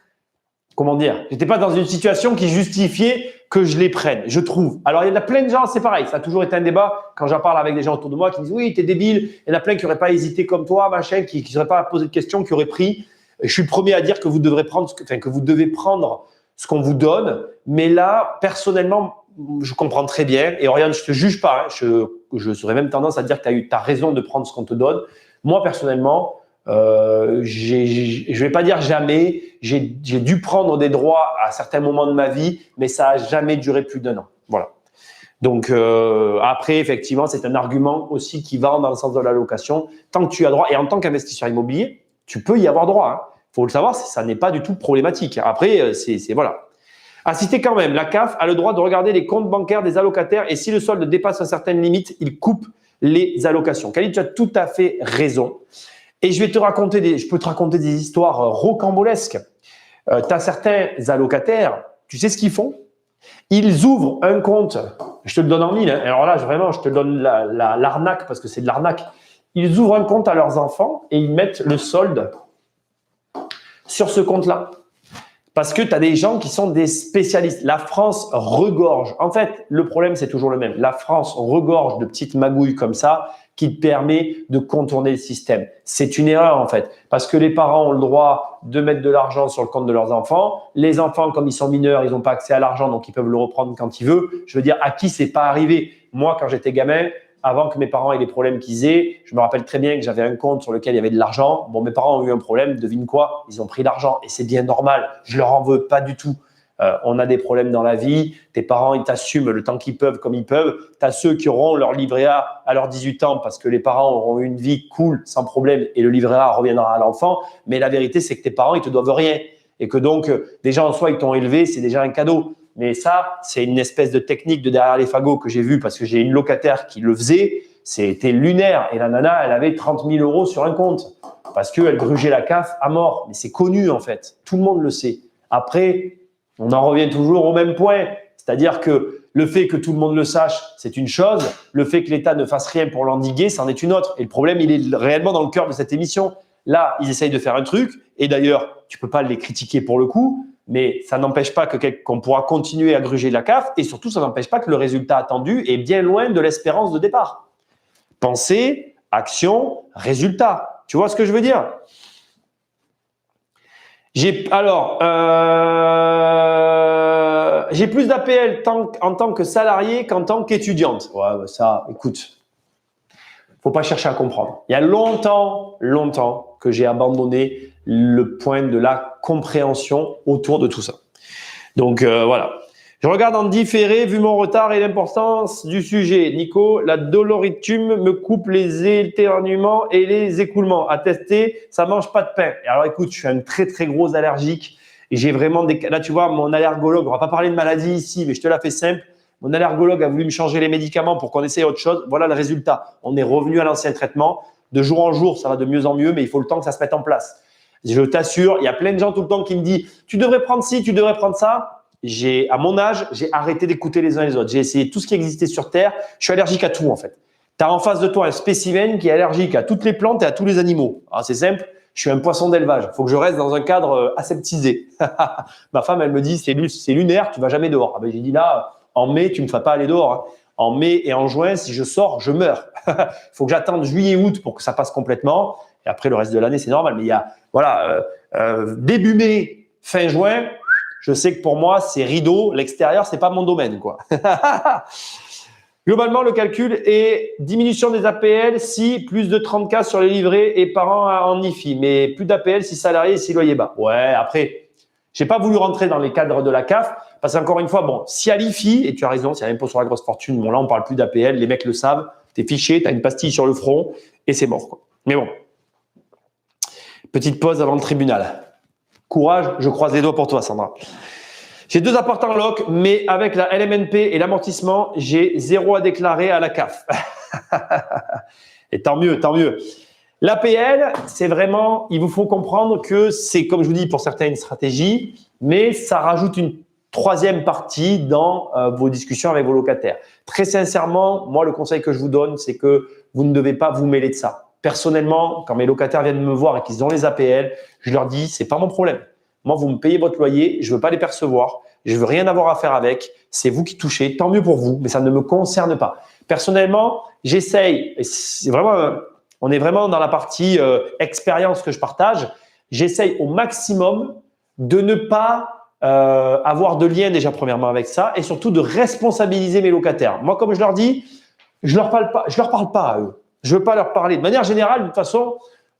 comment dire, j'étais pas dans une situation qui justifiait que je les prenne, je trouve. Alors, il y en a plein de gens, c'est pareil, ça a toujours été un débat quand j'en parle avec des gens autour de moi qui me disent oui, t'es débile. Il y en a plein qui n'auraient pas hésité comme toi, machin, qui n'auraient pas posé de questions, qui auraient pris. Je suis le premier à dire que vous devez prendre ce qu'on vous donne. Mais là, personnellement, je comprends très bien. Et Oriane, je te juge pas. Hein, je serais même tendance à dire que tu as raison de prendre ce qu'on te donne. Moi, personnellement, je vais pas dire jamais. J'ai dû prendre des droits à certains moments de ma vie, mais ça a jamais duré plus d'1 an. Voilà. Donc après, effectivement, c'est un argument aussi qui va dans le sens de la location. Tant que tu as droit, et en tant qu'investisseur immobilier, tu peux y avoir droit. Hein. Faut le savoir, ça n'est pas du tout problématique. Après, c'est voilà. À citer quand même, la CAF a le droit de regarder les comptes bancaires des allocataires et si le solde dépasse une certaine limite, il coupe les allocations. Khalid, tu as tout à fait raison. Et je peux te raconter des histoires rocambolesques. Tu as certains allocataires, tu sais ce qu'ils font? Ils ouvrent un compte, je te le donne en mille. Hein. Alors là, vraiment, je te donne l'arnaque parce que c'est de l'arnaque. Ils ouvrent un compte à leurs enfants et ils mettent le solde sur ce compte-là. Parce que tu as des gens qui sont des spécialistes. La France regorge. En fait, le problème, c'est toujours le même. La France regorge de petites magouilles comme ça qui te permet de contourner le système. C'est une erreur en fait, parce que les parents ont le droit de mettre de l'argent sur le compte de leurs enfants. Les enfants, comme ils sont mineurs, ils n'ont pas accès à l'argent, donc ils peuvent le reprendre quand ils veulent. Je veux dire, à qui c'est pas arrivé? Moi, quand j'étais gamin, avant que mes parents aient les problèmes qu'ils aient, je me rappelle très bien que j'avais un compte sur lequel il y avait de l'argent. Bon, mes parents ont eu un problème, devine quoi? Ils ont pris l'argent et c'est bien normal. Je leur en veux pas du tout. On a des problèmes dans la vie. Tes parents, ils t'assument le temps qu'ils peuvent, comme ils peuvent. Tu as ceux qui auront leur livret A à leurs 18 ans parce que les parents auront eu une vie cool, sans problème, et le livret A reviendra à l'enfant. Mais la vérité, c'est que tes parents, ils te doivent rien. Et que donc, déjà en soi, ils t'ont élevé, c'est déjà un cadeau. Mais ça, c'est une espèce de technique de derrière les fagots que j'ai vue parce que j'ai une locataire qui le faisait. C'était lunaire. Et la nana, elle avait 30 000 € sur un compte parce qu'elle grugeait la CAF à mort. Mais c'est connu, en fait. Tout le monde le sait. Après, on en revient toujours au même point. C'est-à-dire que le fait que tout le monde le sache, c'est une chose. Le fait que l'État ne fasse rien pour l'endiguer, c'en est une autre. Et le problème, il est réellement dans le cœur de cette émission. Là, ils essayent de faire un truc. Et d'ailleurs, tu peux pas les critiquer pour le coup. Mais ça n'empêche pas qu'on pourra continuer à gruger la CAF. Et surtout, ça n'empêche pas que le résultat attendu est bien loin de l'espérance de départ. Pensée, action, résultat. Tu vois ce que je veux dire? J'ai plus d'APL en tant que salarié qu'en tant qu'étudiante. Ouais, ça, écoute, faut pas chercher à comprendre. Il y a longtemps que j'ai abandonné le point de la compréhension autour de tout ça. Donc voilà. Je regarde en différé, vu mon retard et l'importance du sujet. Nico, la doloritume me coupe les éternuements et les écoulements. À tester, ça mange pas de pain. Et alors écoute, je suis un très très gros allergique et j'ai vraiment des… Là, tu vois, mon allergologue, on va pas parler de maladie ici, mais je te la fais simple. Mon allergologue a voulu me changer les médicaments pour qu'on essaye autre chose. Voilà le résultat. On est revenu à l'ancien traitement. De jour en jour, ça va de mieux en mieux, mais il faut le temps que ça se mette en place. Je t'assure, il y a plein de gens tout le temps qui me disent « Tu devrais prendre ci, tu devrais prendre ça ». À mon âge, j'ai arrêté d'écouter les uns les autres. J'ai essayé tout ce qui existait sur Terre. Je suis allergique à tout, en fait. Tu as en face de toi un spécimen qui est allergique à toutes les plantes et à tous les animaux. Alors, c'est simple. Je suis un poisson d'élevage. Il faut que je reste dans un cadre aseptisé. Ma femme, elle me dit, c'est lunaire, tu vas jamais dehors. Ah ben, j'ai dit là, en mai, tu me feras pas aller dehors. Hein. En mai et en juin, si je sors, je meurs. Il faut que j'attende juillet, août pour que ça passe complètement. Et après, le reste de l'année, c'est normal. Mais il y a, voilà, début mai, fin juin, je sais que pour moi, c'est rideau. L'extérieur, c'est pas mon domaine, quoi. Globalement, le calcul est diminution des APL si plus de 30 cas sur les livrets et parents en IFI, mais plus d'APL si salarié et si loyer bas. Ouais, après, j'ai pas voulu rentrer dans les cadres de la CAF parce qu'encore une fois, bon, si à l'IFI, et tu as raison, s'il y a l'impôt sur la grosse fortune, bon là, on parle plus d'APL, les mecs le savent, t'es fiché, t'as une pastille sur le front et c'est mort, quoi. Mais bon, petite pause avant le tribunal. Courage, je croise les doigts pour toi, Sandra. J'ai 2 apports en loc, mais avec la LMNP et l'amortissement, j'ai 0 à déclarer à la CAF. Et tant mieux, tant mieux. L'APL, c'est vraiment, il vous faut comprendre que c'est, comme je vous dis, pour certains, une stratégie, mais ça rajoute une 3e partie dans vos discussions avec vos locataires. Très sincèrement, moi, le conseil que je vous donne, c'est que vous ne devez pas vous mêler de ça. Personnellement, quand mes locataires viennent me voir et qu'ils ont les APL, je leur dis, c'est pas mon problème. Moi, vous me payez votre loyer, je veux pas les percevoir, je veux rien avoir à faire avec, c'est vous qui touchez, tant mieux pour vous, mais ça ne me concerne pas. Personnellement, j'essaye, c'est vraiment, on est vraiment dans la partie expérience que je partage, j'essaye au maximum de ne pas avoir de lien déjà premièrement avec ça et surtout de responsabiliser mes locataires. Moi, comme je leur dis, je leur parle pas à eux. Je veux pas leur parler. De manière générale, de toute façon,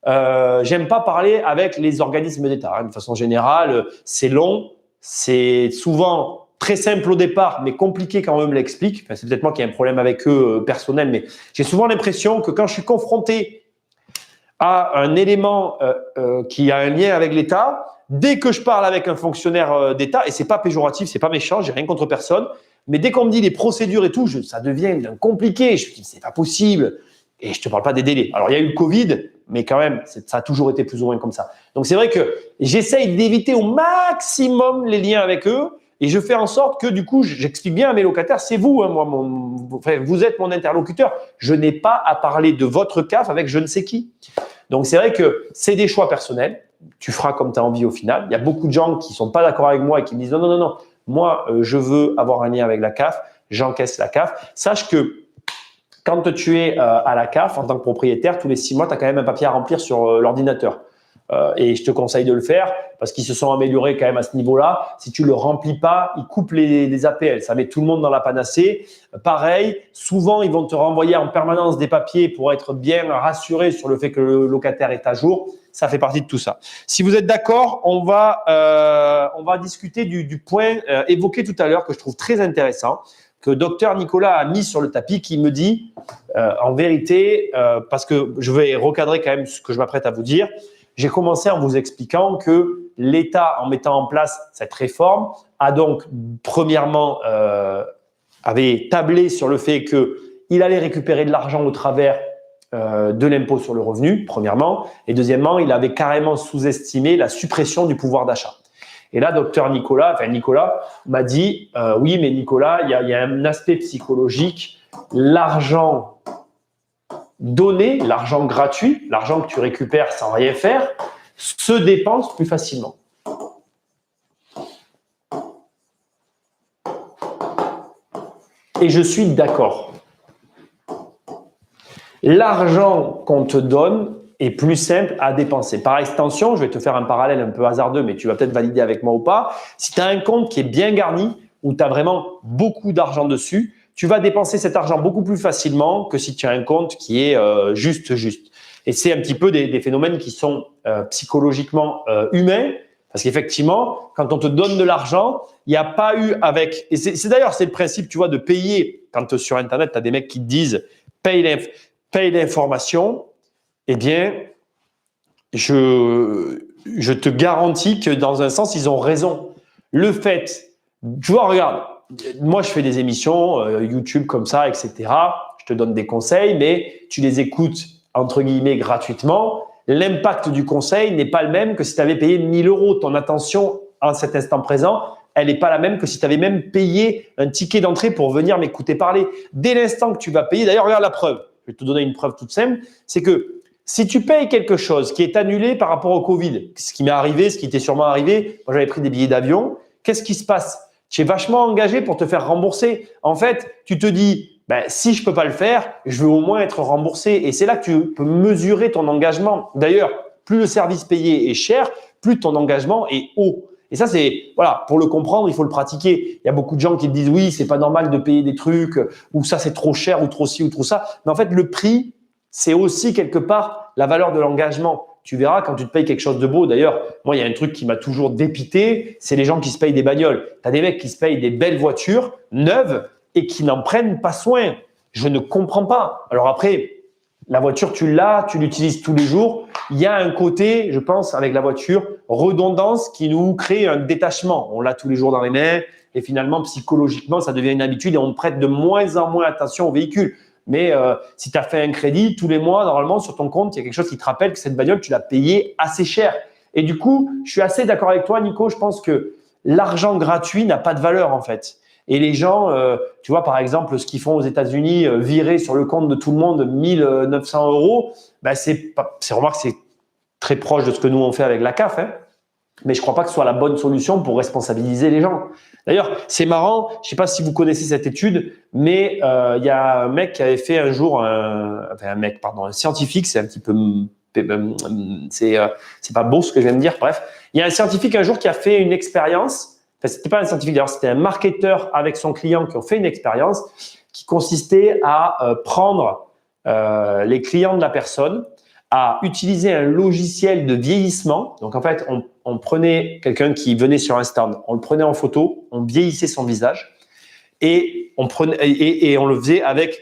j'aime pas parler avec les organismes d'État. Hein. De façon générale, c'est long, c'est souvent très simple au départ, mais compliqué quand eux me l'expliquent. Enfin, c'est peut-être moi qui ai un problème avec eux personnel, mais j'ai souvent l'impression que quand je suis confronté à un élément qui a un lien avec l'État, dès que je parle avec un fonctionnaire d'État, et c'est pas péjoratif, c'est pas méchant, j'ai rien contre personne, mais dès qu'on me dit les procédures et tout, ça devient compliqué. Je me dis c'est pas possible. Et je te parle pas des délais. Alors, il y a eu le Covid, mais quand même, ça a toujours été plus ou moins comme ça. Donc, c'est vrai que j'essaye d'éviter au maximum les liens avec eux et je fais en sorte que, du coup, j'explique bien à mes locataires, c'est vous, hein, moi, vous êtes mon interlocuteur. Je n'ai pas à parler de votre CAF avec je ne sais qui. Donc, c'est vrai que c'est des choix personnels. tu feras comme tu as envie au final. Il y a beaucoup de gens qui ne sont pas d'accord avec moi et qui me disent non, non, non, non, moi, je veux avoir un lien avec la CAF, j'encaisse la CAF. Sache que quand tu es à la CAF en tant que propriétaire, tous les 6 mois, tu as quand même un papier à remplir sur l'ordinateur. Et je te conseille de le faire parce qu'ils se sont améliorés quand même à ce niveau-là. Si tu le remplis pas, ils coupent les APL. Ça met tout le monde dans la panacée. Pareil, souvent, ils vont te renvoyer en permanence des papiers pour être bien rassuré sur le fait que le locataire est à jour. Ça fait partie de tout ça. Si vous êtes d'accord, on va discuter du point évoqué tout à l'heure que je trouve très intéressant, que docteur Nicolas a mis sur le tapis, qui me dit, en vérité, parce que je vais recadrer quand même ce que je m'apprête à vous dire, j'ai commencé en vous expliquant que l'État, en mettant en place cette réforme, a donc, premièrement, avait tablé sur le fait qu'il allait récupérer de l'argent au travers de l'impôt sur le revenu, premièrement, et deuxièmement, il avait carrément sous-estimé la suppression du pouvoir d'achat. Et là, docteur Nicolas m'a dit, oui, mais Nicolas, il y a un aspect psychologique. L'argent donné, l'argent gratuit, l'argent que tu récupères sans rien faire, se dépense plus facilement. Et je suis d'accord. L'argent qu'on te donne est plus simple à dépenser. Par extension, je vais te faire un parallèle un peu hasardeux, mais tu vas peut-être valider avec moi ou pas. Si tu as un compte qui est bien garni, où tu as vraiment beaucoup d'argent dessus, tu vas dépenser cet argent beaucoup plus facilement que si tu as un compte qui est juste. Et c'est un petit peu des phénomènes qui sont psychologiquement humains, parce qu'effectivement, quand on te donne de l'argent, il n'y a pas eu avec… Et c'est d'ailleurs, c'est le principe, tu vois, de payer. Quand sur Internet, tu as des mecs qui te disent « paye l'information », eh bien, je te garantis que dans un sens, ils ont raison. Le fait, tu vois, regarde, moi, je fais des émissions YouTube comme ça, etc. Je te donne des conseils, mais tu les écoutes, entre guillemets, gratuitement. L'impact du conseil n'est pas le même que si tu avais payé 1 000 €. Ton attention, en cet instant présent, elle n'est pas la même que si tu avais même payé un ticket d'entrée pour venir m'écouter parler. Dès l'instant que tu vas payer, d'ailleurs, regarde la preuve. Je vais te donner une preuve toute simple. C'est que si tu payes quelque chose qui est annulé par rapport au Covid, ce qui m'est arrivé, ce qui t'est sûrement arrivé, moi j'avais pris des billets d'avion, qu'est-ce qui se passe? Tu es vachement engagé pour te faire rembourser. En fait, tu te dis, si je ne peux pas le faire, je veux au moins être remboursé. Et c'est là que tu peux mesurer ton engagement. D'ailleurs, plus le service payé est cher, plus ton engagement est haut. Et ça, c'est, voilà, pour le comprendre, il faut le pratiquer. Il y a beaucoup de gens qui te disent, oui, c'est pas normal de payer des trucs, ou ça, c'est trop cher, ou trop ci, ou trop ça. Mais en fait, le prix, c'est aussi quelque part la valeur de l'engagement. Tu verras quand tu te payes quelque chose de beau. D'ailleurs, moi, il y a un truc qui m'a toujours dépité, c'est les gens qui se payent des bagnoles. Tu as des mecs qui se payent des belles voitures neuves et qui n'en prennent pas soin. Je ne comprends pas. Alors après, la voiture, tu l'as, tu l'utilises tous les jours. Il y a un côté, je pense, avec la voiture, redondance qui nous crée un détachement. On l'a tous les jours dans les mains et finalement, psychologiquement, ça devient une habitude et on prête de moins en moins attention au véhicule. Mais si tu as fait un crédit, tous les mois, normalement, sur ton compte, il y a quelque chose qui te rappelle que cette bagnole, tu l'as payée assez cher. Et du coup, je suis assez d'accord avec toi, Nico. Je pense que l'argent gratuit n'a pas de valeur, en fait. Et les gens, tu vois, par exemple, ce qu'ils font aux États-Unis, virer sur le compte de tout le monde 1 900 €, remarque, c'est très proche de ce que nous, on fait avec la CAF, hein. Mais je ne crois pas que ce soit la bonne science pour responsabiliser les gens. D'ailleurs, c'est marrant, je ne sais pas si vous connaissez cette étude, mais il y a un mec qui avait fait un jour, un scientifique, c'est un petit peu… c'est pas beau ce que je viens de dire, bref. Il y a un scientifique un jour qui a fait une expérience, enfin, c'était pas un scientifique d'ailleurs, c'était un marketeur avec son client qui ont fait une expérience qui consistait à prendre les clients de la personne, à utiliser un logiciel de vieillissement. Donc, en fait, on prenait quelqu'un qui venait sur un stand, on le prenait en photo, on vieillissait son visage et on le faisait avec…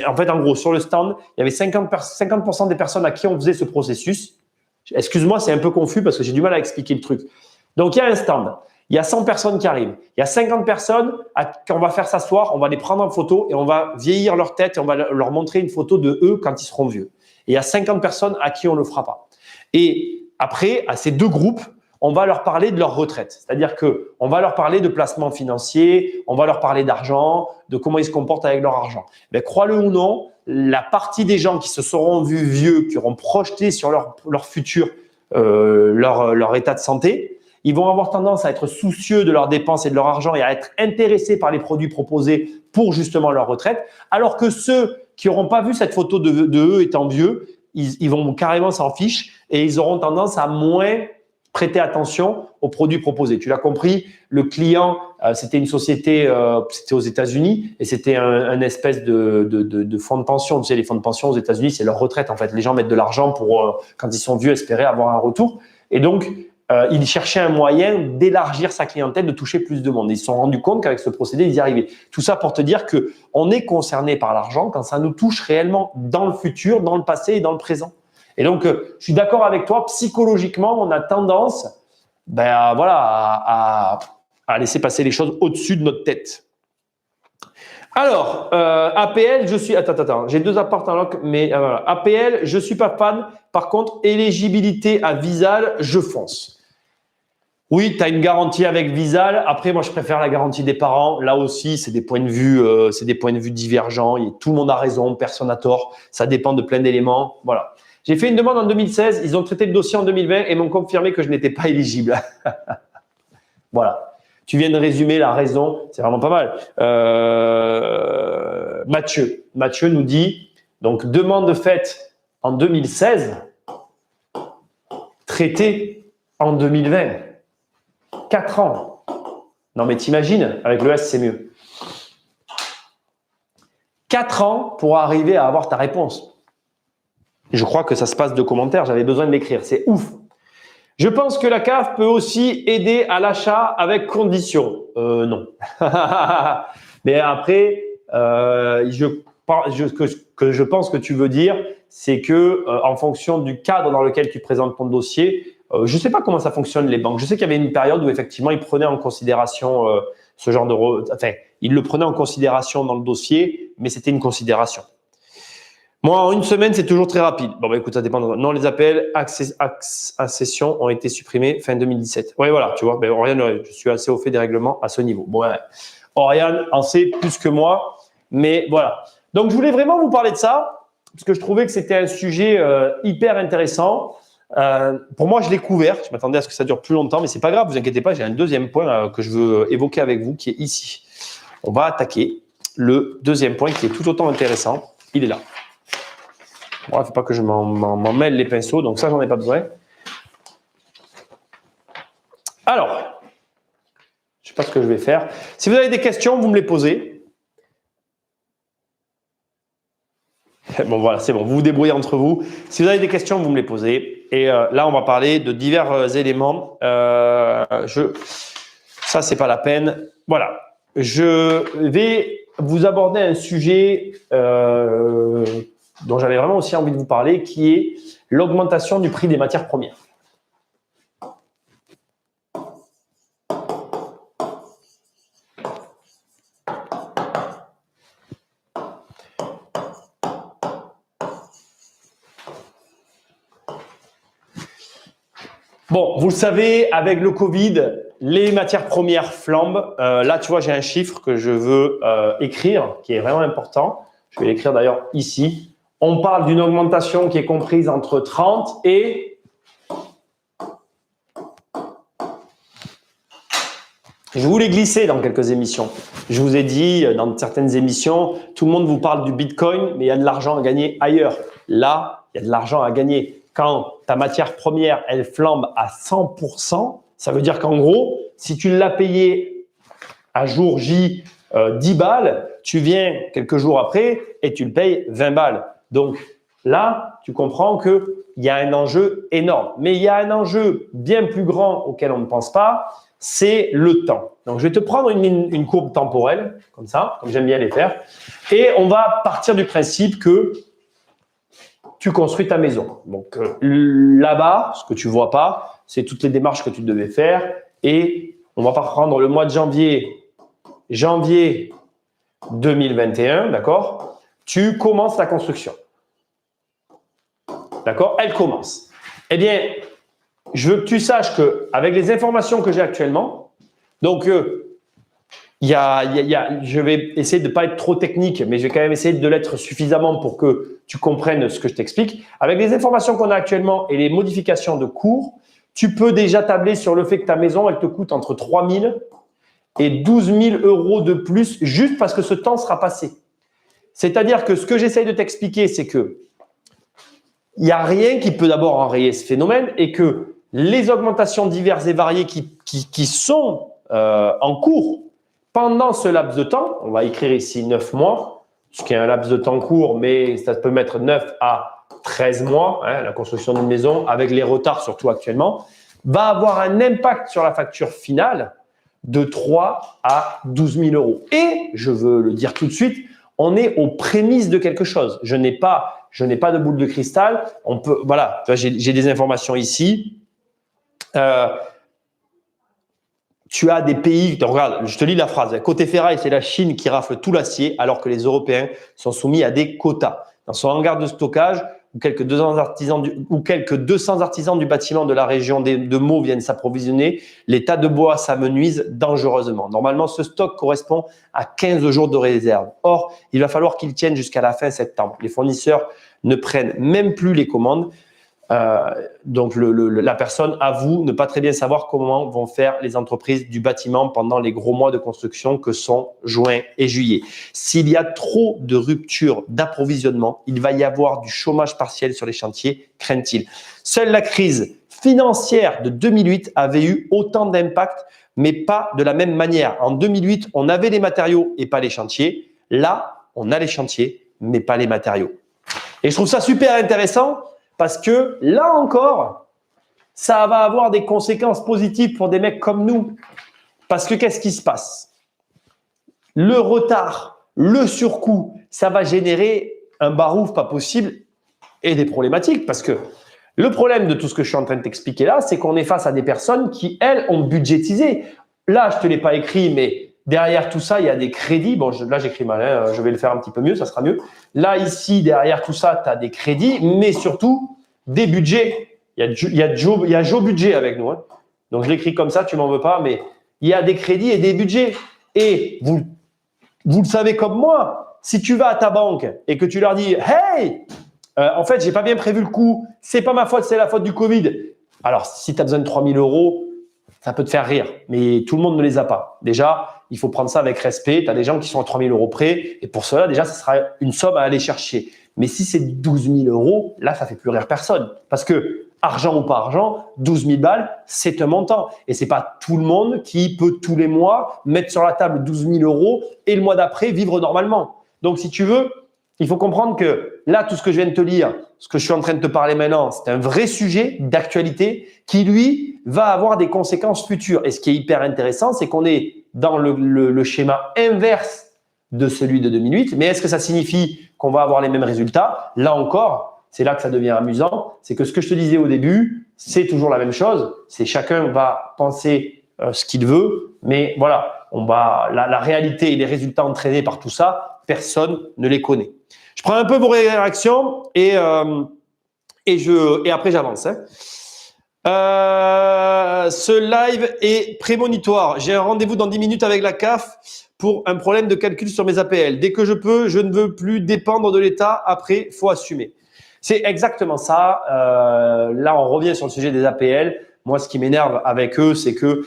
En fait, en gros, sur le stand, il y avait 50% des personnes à qui on faisait ce processus. Excuse-moi, c'est un peu confus parce que j'ai du mal à expliquer le truc. Donc, il y a un stand, il y a 100 personnes qui arrivent. Il y a 50 personnes qu'on va faire s'asseoir, on va les prendre en photo et on va vieillir leur tête et on va leur montrer une photo de eux quand ils seront vieux. Et il y a 50 personnes à qui on ne le fera pas. Et après, à ces deux groupes, on va leur parler de leur retraite. C'est-à-dire qu'on va leur parler de placement financier, on va leur parler d'argent, de comment ils se comportent avec leur argent. Mais crois-le ou non, la partie des gens qui se seront vus vieux, qui auront projeté sur leur futur leur état de santé. Ils vont avoir tendance à être soucieux de leurs dépenses et de leur argent et à être intéressés par les produits proposés pour justement leur retraite. Alors que ceux qui n'auront pas vu cette photo de eux étant vieux, ils vont carrément s'en ficher et ils auront tendance à moins prêter attention aux produits proposés. Tu l'as compris, le client, c'était une société, c'était aux États-Unis et c'était un espèce de fonds de pension. Tu sais, les fonds de pension aux États-Unis, c'est leur retraite en fait. Les gens mettent de l'argent pour, quand ils sont vieux, espérer avoir un retour. Et donc, il cherchait un moyen d'élargir sa clientèle, de toucher plus de monde. Ils se sont rendus compte qu'avec ce procédé, ils y arrivaient. Tout ça pour te dire que on est concerné par l'argent quand ça nous touche réellement dans le futur, dans le passé et dans le présent. Et donc, je suis d'accord avec toi, psychologiquement, on a tendance à laisser passer les choses au-dessus de notre tête. Alors, APL, je suis… Attends, j'ai 2 apports en loc, mais voilà. APL, je suis pas fan. Par contre, éligibilité à Visal, je fonce. Oui, tu as une garantie avec Visal. Après, moi, je préfère la garantie des parents. Là aussi, c'est des points de vue divergents. Tout le monde a raison, personne n'a tort. Ça dépend de plein d'éléments. Voilà. J'ai fait une demande en 2016. Ils ont traité le dossier en 2020 et m'ont confirmé que je n'étais pas éligible. Voilà. Tu viens de résumer la raison. C'est vraiment pas mal. Mathieu nous dit, donc, demande faite en 2016, traitée en 2020. 4 ans. Non, mais t'imagines, avec le S, c'est mieux. 4 ans pour arriver à avoir ta réponse. Je crois que ça se passe de commentaires, j'avais besoin de l'écrire. C'est ouf. Je pense que la CAF peut aussi aider à l'achat avec condition. Non. Mais après, je pense que tu veux dire, c'est que en fonction du cadre dans lequel tu présentes ton dossier, je ne sais pas comment ça fonctionne les banques. Je sais qu'il y avait une période où effectivement ils prenaient en considération ce genre de… Enfin, ils le prenaient en considération dans le dossier, mais c'était une considération. Moi, en une semaine, c'est toujours très rapide. Bon, bah écoute, ça dépend. Non, les appels accession ont été supprimés fin 2017. Oui, voilà, tu vois. Ben, Oriane, je suis assez au fait des règlements à ce niveau. Bon, ouais. Oriane en sait plus que moi, mais voilà. Donc, je voulais vraiment vous parler de ça parce que je trouvais que c'était un sujet hyper intéressant. Pour moi, je l'ai couvert. Je m'attendais à ce que ça dure plus longtemps, mais c'est pas grave. Vous inquiétez pas. J'ai un deuxième point que je veux évoquer avec vous, qui est ici. On va attaquer le deuxième point, qui est tout autant intéressant. Il est là. Bon, il ne faut pas que je m'en mêle les pinceaux, donc ça, j'en ai pas besoin. Alors, je ne sais pas ce que je vais faire. Si vous avez des questions, vous me les posez. Bon, voilà, c'est bon. Vous vous débrouillez entre vous. Si vous avez des questions, vous me les posez. Et là, on va parler de divers éléments. Ça, c'est pas la peine. Voilà. Je vais vous aborder un sujet dont j'avais vraiment aussi envie de vous parler, qui est l'augmentation du prix des matières premières. Bon, vous le savez, avec le Covid, les matières premières flambent. Là, tu vois, j'ai un chiffre que je veux écrire, qui est vraiment important. Je vais l'écrire d'ailleurs ici. On parle d'une augmentation qui est comprise entre 30 et… Je vous l'ai glissé dans quelques émissions. Je vous ai dit dans certaines émissions, tout le monde vous parle du Bitcoin, mais il y a de l'argent à gagner ailleurs. Là, il y a de l'argent à gagner. Quand ta matière première, elle flambe à 100%, ça veut dire qu'en gros, si tu l'as payé à jour J 10 balles, tu viens quelques jours après et tu le payes 20 balles. Donc là, tu comprends qu'il y a un enjeu énorme. Mais il y a un enjeu bien plus grand auquel on ne pense pas, c'est le temps. Donc, je vais te prendre une courbe temporelle, comme ça, comme j'aime bien les faire, et on va partir du principe que tu construis ta maison. Donc là-bas, ce que tu ne vois pas, c'est toutes les démarches que tu devais faire, et on va pas prendre le mois de janvier 2021, d'accord? Tu commences ta construction. D'accord? Elle commence. Eh bien, je veux que tu saches qu'avec les informations que j'ai actuellement, donc je vais essayer de ne pas être trop technique, mais je vais quand même essayer de l'être suffisamment pour que tu comprennes ce que je t'explique. Avec les informations qu'on a actuellement et les modifications de cours, tu peux déjà tabler sur le fait que ta maison, elle te coûte entre 3 000 et 12 000 euros de plus juste parce que ce temps sera passé. C'est-à-dire que ce que j'essaye de t'expliquer, c'est que il n'y a rien qui peut d'abord enrayer ce phénomène et que les augmentations diverses et variées qui sont en cours pendant ce laps de temps, on va écrire ici 9 mois, ce qui est un laps de temps court, mais ça peut mettre 9 à 13 mois, hein, la construction d'une maison, avec les retards surtout actuellement, va avoir un impact sur la facture finale de 3 à 12 000 euros. Et, je veux le dire tout de suite, on est aux prémices de quelque chose. Je n'ai pas de boule de cristal. On peut, voilà, j'ai des informations ici. Tu as des pays, regarde, je te lis la phrase. Côté ferraille, c'est la Chine qui rafle tout l'acier alors que les Européens sont soumis à des quotas. Dans son hangar de stockage, où quelques 200 artisans du bâtiment de la région de Meaux viennent s'approvisionner, les tas de bois s'amenuisent dangereusement. Normalement, ce stock correspond à 15 jours de réserve. Or, il va falloir qu'ils tiennent jusqu'à la fin septembre. Les fournisseurs ne prennent même plus les commandes. Donc, la personne avoue ne pas très bien savoir comment vont faire les entreprises du bâtiment pendant les gros mois de construction que sont juin et juillet. S'il y a trop de ruptures d'approvisionnement, il va y avoir du chômage partiel sur les chantiers, craint-il. Seule la crise financière de 2008 avait eu autant d'impact, mais pas de la même manière. En 2008, on avait les matériaux et pas les chantiers. Là, on a les chantiers, mais pas les matériaux. Et je trouve ça super intéressant. Parce que là encore, ça va avoir des conséquences positives pour des mecs comme nous. Parce que qu'est-ce qui se passe? Le retard, le surcoût, ça va générer un barouf pas possible et des problématiques. Parce que le problème de tout ce que je suis en train de t'expliquer là, c'est qu'on est face à des personnes qui, elles, ont budgétisé. Là, je ne te l'ai pas écrit, mais derrière tout ça, il y a des crédits. Bon, là, j'écris mal, hein, je vais le faire un petit peu mieux, ça sera mieux. Là, ici, derrière tout ça, tu as des crédits, mais surtout des budgets. Il y a Joe Budget avec nous. Hein. Donc, je l'écris comme ça, tu m'en veux pas, mais il y a des crédits et des budgets. Et vous le savez comme moi, si tu vas à ta banque et que tu leur dis « Hey, en fait, j'ai pas bien prévu le coup, c'est pas ma faute, c'est la faute du Covid. » Alors, si tu as besoin de 3 000 euros, ça peut te faire rire, mais tout le monde ne les a pas. Déjà, il faut prendre ça avec respect. Tu as des gens qui sont à 3 000 euros près et pour cela, déjà, ça sera une somme à aller chercher. Mais si c'est 12 000 euros, là, ça fait plus rire personne. Parce que, argent ou pas argent, 12 000 balles, c'est un montant. Et c'est pas tout le monde qui peut tous les mois mettre sur la table 12 000 euros et le mois d'après vivre normalement. Donc, si tu veux, il faut comprendre que là, tout ce que je viens de te lire, ce que je suis en train de te parler maintenant, c'est un vrai sujet d'actualité qui, lui, va avoir des conséquences futures. Et ce qui est hyper intéressant, c'est qu'on est dans le schéma inverse de celui de 2008. Mais est-ce que ça signifie qu'on va avoir les mêmes résultats? Là encore, c'est là que ça devient amusant. C'est que ce que je te disais au début, c'est toujours la même chose. C'est chacun va penser ce qu'il veut. Mais voilà, la réalité et les résultats entraînés par tout ça, personne ne les connaît. Je prends un peu vos réactions et après j'avance. Hein. Ce live est prémonitoire. J'ai un rendez-vous dans 10 minutes avec la CAF pour un problème de calcul sur mes APL. Dès que je peux, je ne veux plus dépendre de l'État. Après, faut assumer. C'est exactement ça. Là, on revient sur le sujet des APL. Moi, ce qui m'énerve avec eux, c'est que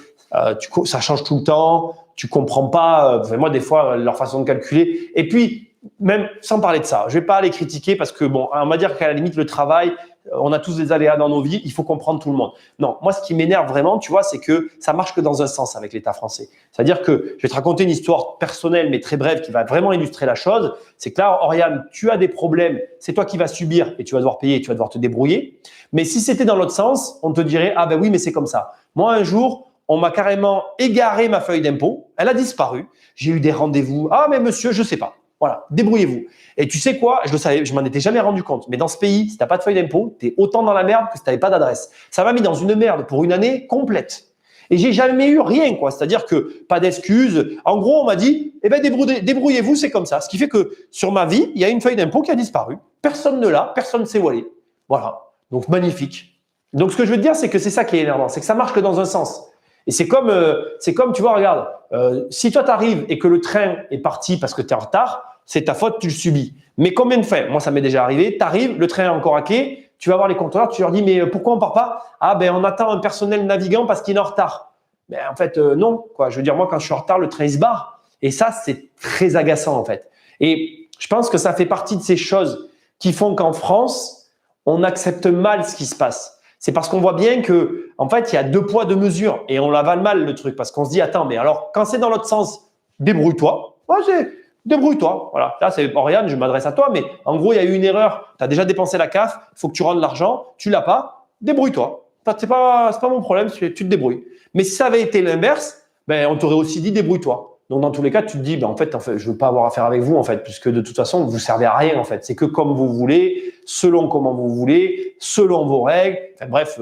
ça change tout le temps. Tu comprends pas. Moi, des fois, leur façon de calculer. Et puis, même sans parler de ça, je vais pas les critiquer parce que bon, on va dire qu'à la limite, le travail, on a tous des aléas dans nos vies, il faut comprendre tout le monde. Non, moi, ce qui m'énerve vraiment, tu vois, c'est que ça marche que dans un sens avec l'État français. C'est-à-dire que je vais te raconter une histoire personnelle, mais très brève, qui va vraiment illustrer la chose. C'est que là, Oriane, tu as des problèmes, c'est toi qui vas subir et tu vas devoir payer et tu vas devoir te débrouiller. Mais si c'était dans l'autre sens, on te dirait, ah ben oui, mais c'est comme ça. Moi, un jour, on m'a carrément égaré ma feuille d'impôt, elle a disparu. J'ai eu des rendez-vous. Ah, mais monsieur, je sais pas. Voilà, débrouillez-vous. Et tu sais quoi? Je le savais, je m'en étais jamais rendu compte. Mais dans ce pays, si t'as pas de feuille d'impôt, t'es autant dans la merde que si t'avais pas d'adresse. Ça m'a mis dans une merde pour une année complète. Et j'ai jamais eu rien, quoi. C'est-à-dire que pas d'excuses. En gros, on m'a dit, eh ben, débrouillez-vous, c'est comme ça. Ce qui fait que sur ma vie, il y a une feuille d'impôt qui a disparu. Personne ne l'a, personne ne sait où elle est. Voilà. Donc, magnifique. Donc, ce que je veux te dire, c'est que c'est ça qui est énervant. C'est que ça marche que dans un sens. Et c'est comme, tu vois, regarde, si toi t'arrives et que le train est parti parce que tu es en retard, c'est ta faute, tu le subis. Mais combien de fois, moi ça m'est déjà arrivé, tu arrives, le train est encore à quai, tu vas voir les contrôleurs, tu leur dis mais pourquoi on part pas? Ah ben on attend un personnel navigant parce qu'il est en retard. Mais en fait non, quoi. Je veux dire moi quand je suis en retard, le train il se barre. Et ça c'est très agaçant en fait. Et je pense que ça fait partie de ces choses qui font qu'en France, on accepte mal ce qui se passe. C'est parce qu'on voit bien que, en fait, il y a 2 poids 2 mesures et on l'avale mal le truc parce qu'on se dit attends, mais alors quand c'est dans l'autre sens, débrouille-toi. Moi, débrouille-toi. Voilà. Là, c'est Oriane, je m'adresse à toi, mais en gros, il y a eu une erreur. Tu as déjà dépensé la CAF, il faut que tu rendes l'argent, tu l'as pas, débrouille-toi. C'est pas mon problème, tu te débrouilles. Mais si ça avait été l'inverse, ben on t'aurait aussi dit débrouille-toi. Donc dans tous les cas, tu te dis ben en fait, je veux pas avoir affaire avec vous en fait, puisque de toute façon, vous servez à rien en fait. C'est que comme vous voulez, selon comment vous voulez, selon vos règles. Enfin, bref,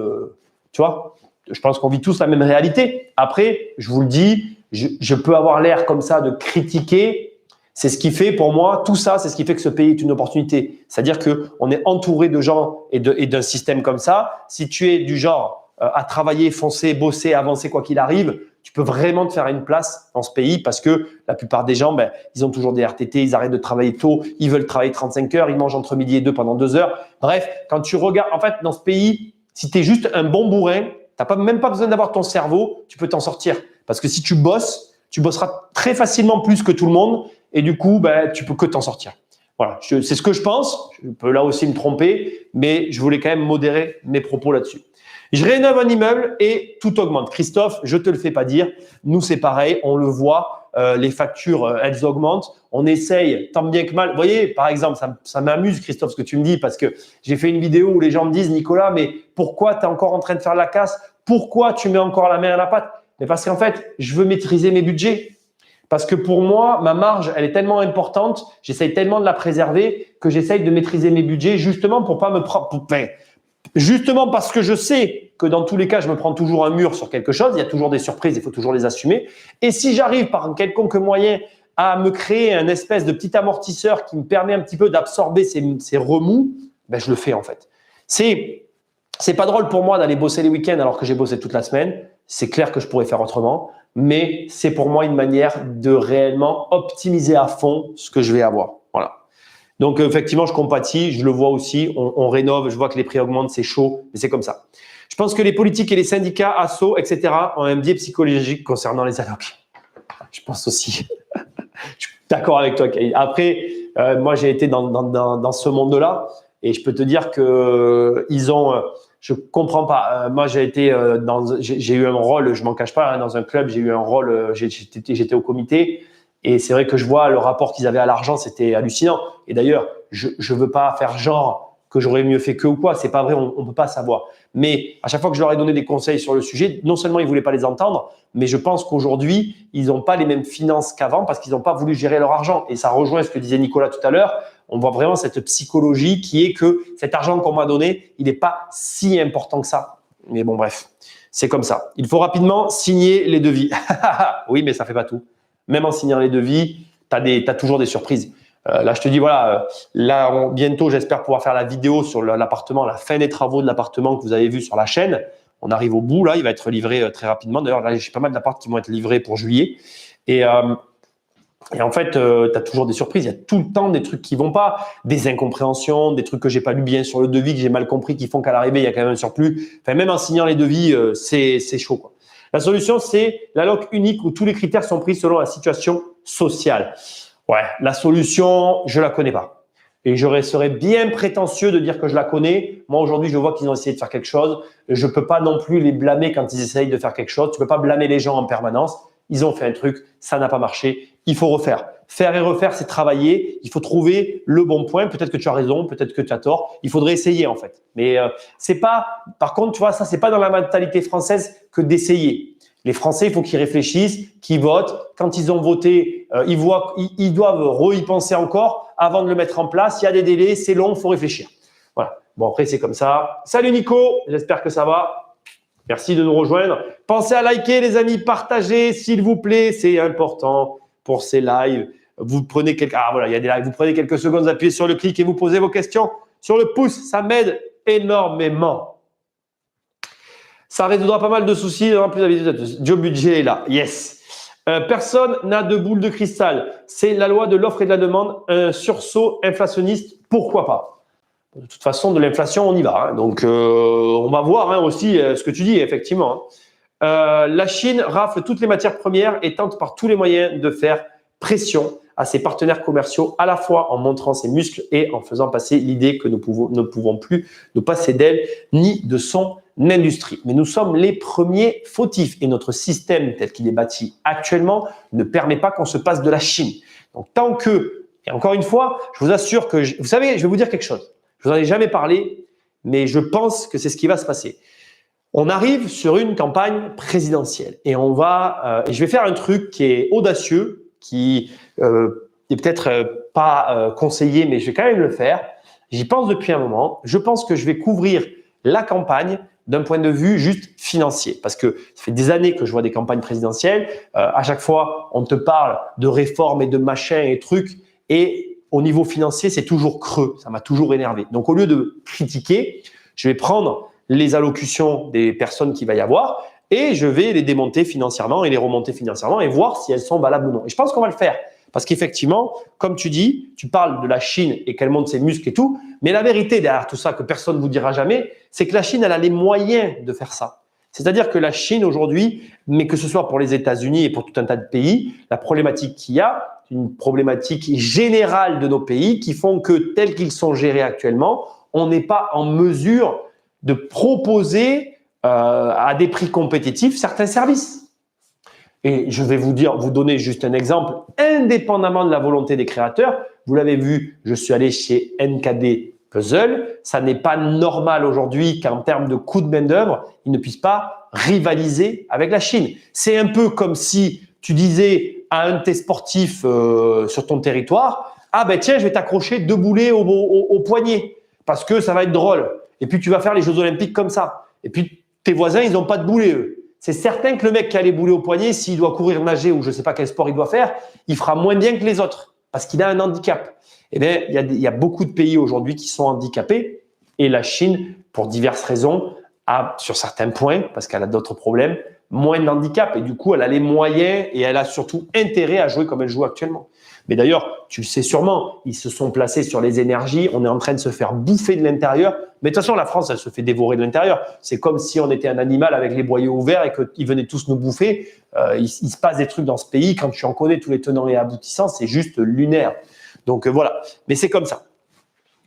tu vois, je pense qu'on vit tous la même réalité. Après, je vous le dis, je peux avoir l'air comme ça de critiquer. C'est ce qui fait, pour moi, tout ça, c'est ce qui fait que ce pays est une opportunité. C'est-à-dire qu'on est entouré de gens et d'un système comme ça. Si tu es du genre à travailler, foncer, bosser, avancer quoi qu'il arrive, tu peux vraiment te faire une place dans ce pays parce que la plupart des gens, ben, ils ont toujours des RTT, ils arrêtent de travailler tôt, ils veulent travailler 35 heures, ils mangent entre midi et 2 pendant 2 heures. Bref, quand tu regardes, en fait, dans ce pays, si tu es juste un bon bourrin, tu n'as même pas besoin d'avoir ton cerveau, tu peux t'en sortir. Parce que si tu bosses, tu bosseras très facilement plus que tout le monde et du coup, ben, tu peux que t'en sortir. Voilà, c'est ce que je pense. Je peux là aussi me tromper, mais je voulais quand même modérer mes propos là-dessus. Je rénove un immeuble et tout augmente. Christophe, je te le fais pas dire. Nous, c'est pareil, on le voit. Les factures, elles augmentent. On essaye tant bien que mal. Vous voyez, par exemple, ça m'amuse, Christophe, ce que tu me dis, parce que j'ai fait une vidéo où les gens me disent, Nicolas, mais pourquoi tu es encore en train de faire la casse? Pourquoi tu mets encore la main à la pâte? Mais parce qu'en fait, je veux maîtriser mes budgets. Parce que pour moi, ma marge, elle est tellement importante, j'essaye tellement de la préserver que j'essaye de maîtriser mes budgets justement pour pas me prendre… Justement parce que je sais que dans tous les cas, je me prends toujours un mur sur quelque chose, il y a toujours des surprises, il faut toujours les assumer. Et si j'arrive par un quelconque moyen à me créer un espèce de petit amortisseur qui me permet un petit peu d'absorber ces remous, ben je le fais en fait. C'est pas drôle pour moi d'aller bosser les week-ends alors que j'ai bossé toute la semaine. C'est clair que je pourrais faire autrement, mais c'est pour moi une manière de réellement optimiser à fond ce que je vais avoir. Voilà. Donc, effectivement, je compatis, je le vois aussi, on rénove, je vois que les prix augmentent, c'est chaud, mais c'est comme ça. Je pense que les politiques et les syndicats, assos, etc. ont un biais psychologique concernant les allocs. Je pense aussi. Je suis d'accord avec toi, Kay. Après, moi, j'ai été dans ce monde-là et je peux te dire que je comprends pas. Moi, j'ai eu un rôle, je m'en cache pas, hein, dans un club, j'ai eu un rôle, j'étais au comité. Et c'est vrai que je vois le rapport qu'ils avaient à l'argent, c'était hallucinant. Et d'ailleurs, je veux pas faire genre que j'aurais mieux fait qu'eux ou quoi. C'est pas vrai, on peut pas savoir. Mais à chaque fois que je leur ai donné des conseils sur le sujet, non seulement ils voulaient pas les entendre, mais je pense qu'aujourd'hui, ils n'ont pas les mêmes finances qu'avant parce qu'ils n'ont pas voulu gérer leur argent. Et ça rejoint ce que disait Nicolas tout à l'heure. On voit vraiment cette psychologie qui est que cet argent qu'on m'a donné, il n'est pas si important que ça. Mais bon, bref, c'est comme ça. Il faut rapidement signer les devis. Oui, mais ça fait pas tout. Même en signant les devis, tu as toujours des surprises. Là, je te dis, voilà, bientôt, j'espère pouvoir faire la vidéo sur l'appartement, la fin des travaux de l'appartement que vous avez vu sur la chaîne. On arrive au bout, là, il va être livré très rapidement. D'ailleurs, là, j'ai pas mal d'apparts qui vont être livrés pour juillet. Et en fait, tu as toujours des surprises. Il y a tout le temps des trucs qui vont pas, des incompréhensions, des trucs que j'ai pas lu bien sur le devis, que j'ai mal compris, qui font qu'à l'arrivée, il y a quand même un surplus. Enfin, même en signant les devis, c'est chaud, quoi. La solution, c'est l'alloc unique où tous les critères sont pris selon la situation sociale. Ouais, la solution, je la connais pas. Et je serais bien prétentieux de dire que je la connais. Moi, aujourd'hui, je vois qu'ils ont essayé de faire quelque chose. Je peux pas non plus les blâmer quand ils essayent de faire quelque chose. Tu peux pas blâmer les gens en permanence. Ils ont fait un truc, ça n'a pas marché. Il faut refaire. Faire et refaire, c'est travailler. Il faut trouver le bon point. Peut-être que tu as raison, peut-être que tu as tort. Il faudrait essayer en fait. Mais c'est pas. Par contre, tu vois, ça c'est pas dans la mentalité française que d'essayer. Les Français, il faut qu'ils réfléchissent, qu'ils votent. Quand ils ont voté, ils doivent y penser encore avant de le mettre en place. Il y a des délais, c'est long, il faut réfléchir. Voilà. Bon, après, c'est comme ça. Salut Nico, j'espère que ça va. Merci de nous rejoindre. Pensez à liker, les amis, partagez, s'il vous plaît, c'est important pour ces lives. Vous prenez quelques secondes, appuyez sur le clic et vous posez vos questions sur le pouce. Ça m'aide énormément. Ça résoudra pas mal de soucis. Plus d'habitude. Joe Budget est là. Yes. Personne n'a de boule de cristal. C'est la loi de l'offre et de la demande. Un sursaut inflationniste, pourquoi pas? De toute façon, de l'inflation, on y va. Hein. Donc, on va voir hein, aussi ce que tu dis, effectivement. La Chine rafle toutes les matières premières et tente par tous les moyens de faire pression à ses partenaires commerciaux, à la fois en montrant ses muscles et en faisant passer l'idée que nous ne pouvons plus nous passer d'elle ni de son industrie. Mais nous sommes les premiers fautifs et notre système tel qu'il est bâti actuellement ne permet pas qu'on se passe de la Chine. Donc tant que, et encore une fois, je vous assure que, vous savez, je vais vous dire quelque chose. Je vous en ai jamais parlé, mais je pense que c'est ce qui va se passer. On arrive sur une campagne présidentielle et on va, et je vais faire un truc qui est audacieux, qui est peut-être pas conseillé, mais je vais quand même le faire. J'y pense depuis un moment. Je pense que je vais couvrir la campagne d'un point de vue juste financier, parce que ça fait des années que je vois des campagnes présidentielles. À chaque fois, on te parle de réformes et de machins et trucs, et au niveau financier, c'est toujours creux. Ça m'a toujours énervé. Donc, au lieu de critiquer, je vais prendre les allocutions des personnes qu'il va y avoir et je vais les démonter financièrement et les remonter financièrement et voir si elles sont valables ou non. Et je pense qu'on va le faire parce qu'effectivement, comme tu dis, tu parles de la Chine et qu'elle monte ses muscles et tout, mais la vérité derrière tout ça que personne ne vous dira jamais, c'est que la Chine, elle a les moyens de faire ça. C'est-à-dire que la Chine aujourd'hui, mais que ce soit pour les États-Unis et pour tout un tas de pays, la problématique qu'il y a, une problématique générale de nos pays qui font que tels qu'ils sont gérés actuellement, on n'est pas en mesure de proposer à des prix compétitifs certains services. Et je vais vous donner juste un exemple, indépendamment de la volonté des créateurs. Vous l'avez vu, je suis allé chez NKD Puzzle. Ça n'est pas normal aujourd'hui qu'en termes de coût de main-d'œuvre, ils ne puissent pas rivaliser avec la Chine. C'est un peu comme si tu disais à un de tes sportifs sur ton territoire, ah ben tiens, je vais t'accrocher 2 boulets au poignet parce que ça va être drôle. Et puis, tu vas faire les Jeux Olympiques comme ça. Et puis, tes voisins, ils n'ont pas de boulet, eux. C'est certain que le mec qui a les boulets au poignet, s'il doit courir, nager ou je ne sais pas quel sport il doit faire, il fera moins bien que les autres parce qu'il a un handicap. Eh bien, il y a beaucoup de pays aujourd'hui qui sont handicapés et la Chine, pour diverses raisons, a sur certains points, parce qu'elle a d'autres problèmes, moins de handicap. Et du coup, elle a les moyens et elle a surtout intérêt à jouer comme elle joue actuellement. Mais d'ailleurs, tu le sais sûrement, ils se sont placés sur les énergies. On est en train de se faire bouffer de l'intérieur. Mais de toute façon, la France, elle se fait dévorer de l'intérieur. C'est comme si on était un animal avec les boyaux ouverts et qu'ils venaient tous nous bouffer. Il se passe des trucs dans ce pays. Quand tu en connais tous les tenants et aboutissants, c'est juste lunaire. Donc voilà. Mais c'est comme ça.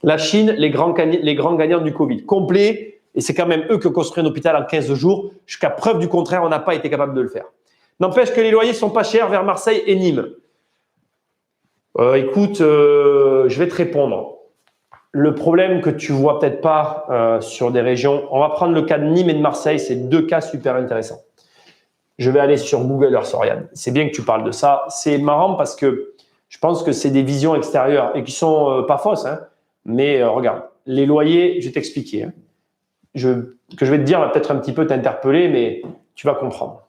La Chine, les grands gagnants du Covid. Complet. Et c'est quand même eux qui ont construit un hôpital en 15 jours. Jusqu'à preuve du contraire, on n'a pas été capable de le faire. N'empêche que les loyers sont pas chers vers Marseille et Nîmes. Écoute, je vais te répondre. Le problème que tu vois peut-être pas sur des régions, on va prendre le cas de Nîmes et de Marseille, c'est 2 cas super intéressants. Je vais aller sur Google Earth, Oriane. C'est bien que tu parles de ça. C'est marrant parce que je pense que c'est des visions extérieures et qui sont pas fausses. Hein, mais regarde, les loyers, je vais t'expliquer. Hein, que je vais te dire va peut-être un petit peu t'interpeller, mais tu vas comprendre.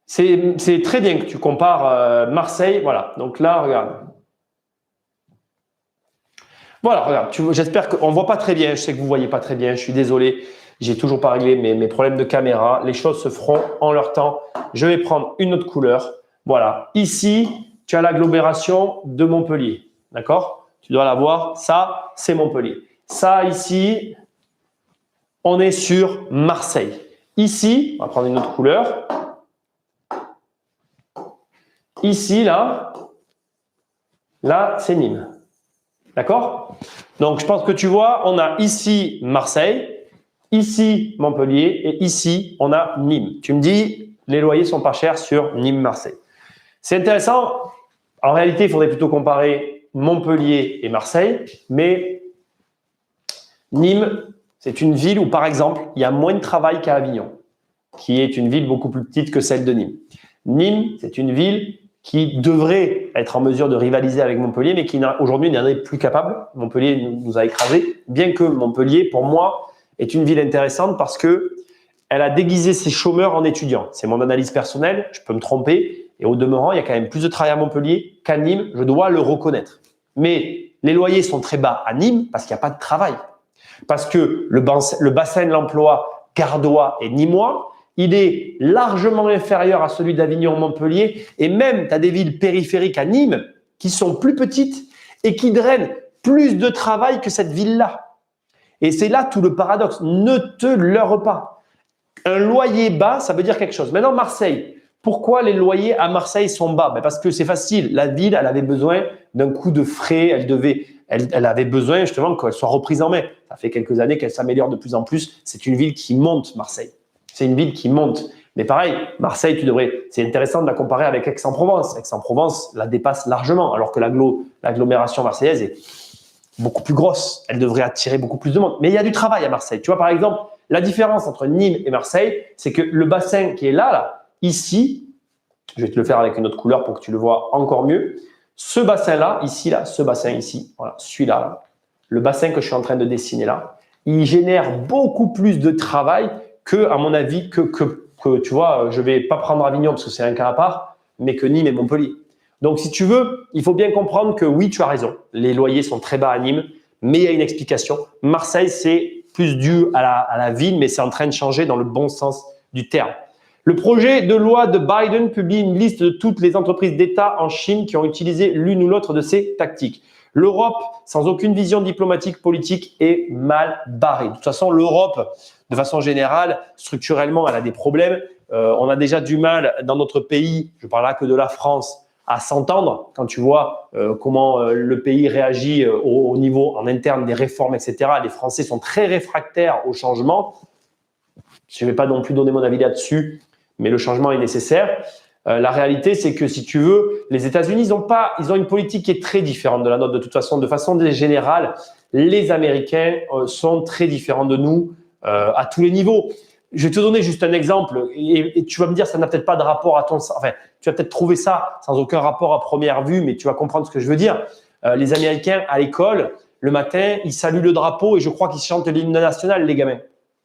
C'est très bien que tu compares Marseille. Voilà, donc là, regarde. Voilà, regarde. J'espère qu'on ne voit pas très bien. Je sais que vous ne voyez pas très bien. Je suis désolé. J'ai toujours pas réglé mes problèmes de caméra. Les choses se feront en leur temps. Je vais prendre une autre couleur. Voilà. Ici, tu as l'agglomération de Montpellier. D'accord? Tu dois la voir. Ça, c'est Montpellier. Ça, ici, on est sur Marseille. Ici, on va prendre une autre couleur. Ici, là, c'est Nîmes. D'accord? Donc, je pense que tu vois, on a ici Marseille, ici Montpellier et ici, on a Nîmes. Tu me dis, les loyers sont pas chers sur Nîmes-Marseille. C'est intéressant. En réalité, il faudrait plutôt comparer Montpellier et Marseille, mais Nîmes, c'est une ville où, par exemple, il y a moins de travail qu'à Avignon, qui est une ville beaucoup plus petite que celle de Nîmes. Nîmes, c'est une ville qui devrait être en mesure de rivaliser avec Montpellier, mais qui aujourd'hui n'en est plus capable. Montpellier nous a écrasés, bien que Montpellier, pour moi, est une ville intéressante parce que elle a déguisé ses chômeurs en étudiants. C'est mon analyse personnelle, je peux me tromper, et au demeurant, il y a quand même plus de travail à Montpellier qu'à Nîmes, je dois le reconnaître. Mais les loyers sont très bas à Nîmes parce qu'il n'y a pas de travail. Parce que le bassin de l'emploi gardois et nîmois il est largement inférieur à celui d'Avignon-Montpellier. Et même, tu as des villes périphériques à Nîmes qui sont plus petites et qui drainent plus de travail que cette ville-là. Et c'est là tout le paradoxe. Ne te leurre pas. Un loyer bas, ça veut dire quelque chose. Maintenant, Marseille. Pourquoi les loyers à Marseille sont bas? Parce que c'est facile. La ville, elle avait besoin d'un coup de frais. Elle avait besoin justement qu'elle soit reprise en main. Ça fait quelques années qu'elle s'améliore de plus en plus. C'est une ville qui monte, Marseille. C'est une ville qui monte. Mais pareil, Marseille, c'est intéressant de la comparer avec Aix-en-Provence. Aix-en-Provence la dépasse largement, alors que l'agglomération marseillaise est beaucoup plus grosse. Elle devrait attirer beaucoup plus de monde. Mais il y a du travail à Marseille. Tu vois, par exemple, la différence entre Nîmes et Marseille, c'est que le bassin qui est là, ici, je vais te le faire avec une autre couleur pour que tu le vois encore mieux. Ce bassin-là, ce bassin ici, voilà, celui-là, là, le bassin que je suis en train de dessiner là, il génère beaucoup plus de travail que, à mon avis, que tu vois, je vais pas prendre Avignon parce que c'est un cas à part, mais que Nîmes et Montpellier. Donc, si tu veux, il faut bien comprendre que oui, tu as raison. Les loyers sont très bas à Nîmes, mais il y a une explication. Marseille, c'est plus dû à la ville, mais c'est en train de changer dans le bon sens du terme. Le projet de loi de Biden publie une liste de toutes les entreprises d'État en Chine qui ont utilisé l'une ou l'autre de ces tactiques. L'Europe, sans aucune vision diplomatique, politique, est mal barrée. De toute façon, l'Europe, de façon générale, structurellement, elle a des problèmes. On a déjà du mal dans notre pays, je parle là que de la France, à s'entendre quand tu vois comment le pays réagit au niveau en interne des réformes, etc. Les Français sont très réfractaires au changement. Je ne vais pas non plus donner mon avis là-dessus, mais le changement est nécessaire. La réalité, c'est que si tu veux, les États-Unis, ils ont une politique qui est très différente de la nôtre. De toute façon, de façon générale, les Américains sont très différents de nous à tous les niveaux. Je vais te donner juste un exemple et tu vas me dire, ça n'a peut-être pas de rapport à ton… Enfin, tu vas peut-être trouver ça sans aucun rapport à première vue, mais tu vas comprendre ce que je veux dire. Les Américains, à l'école, le matin, ils saluent le drapeau et je crois qu'ils chantent l'hymne national, les gamins.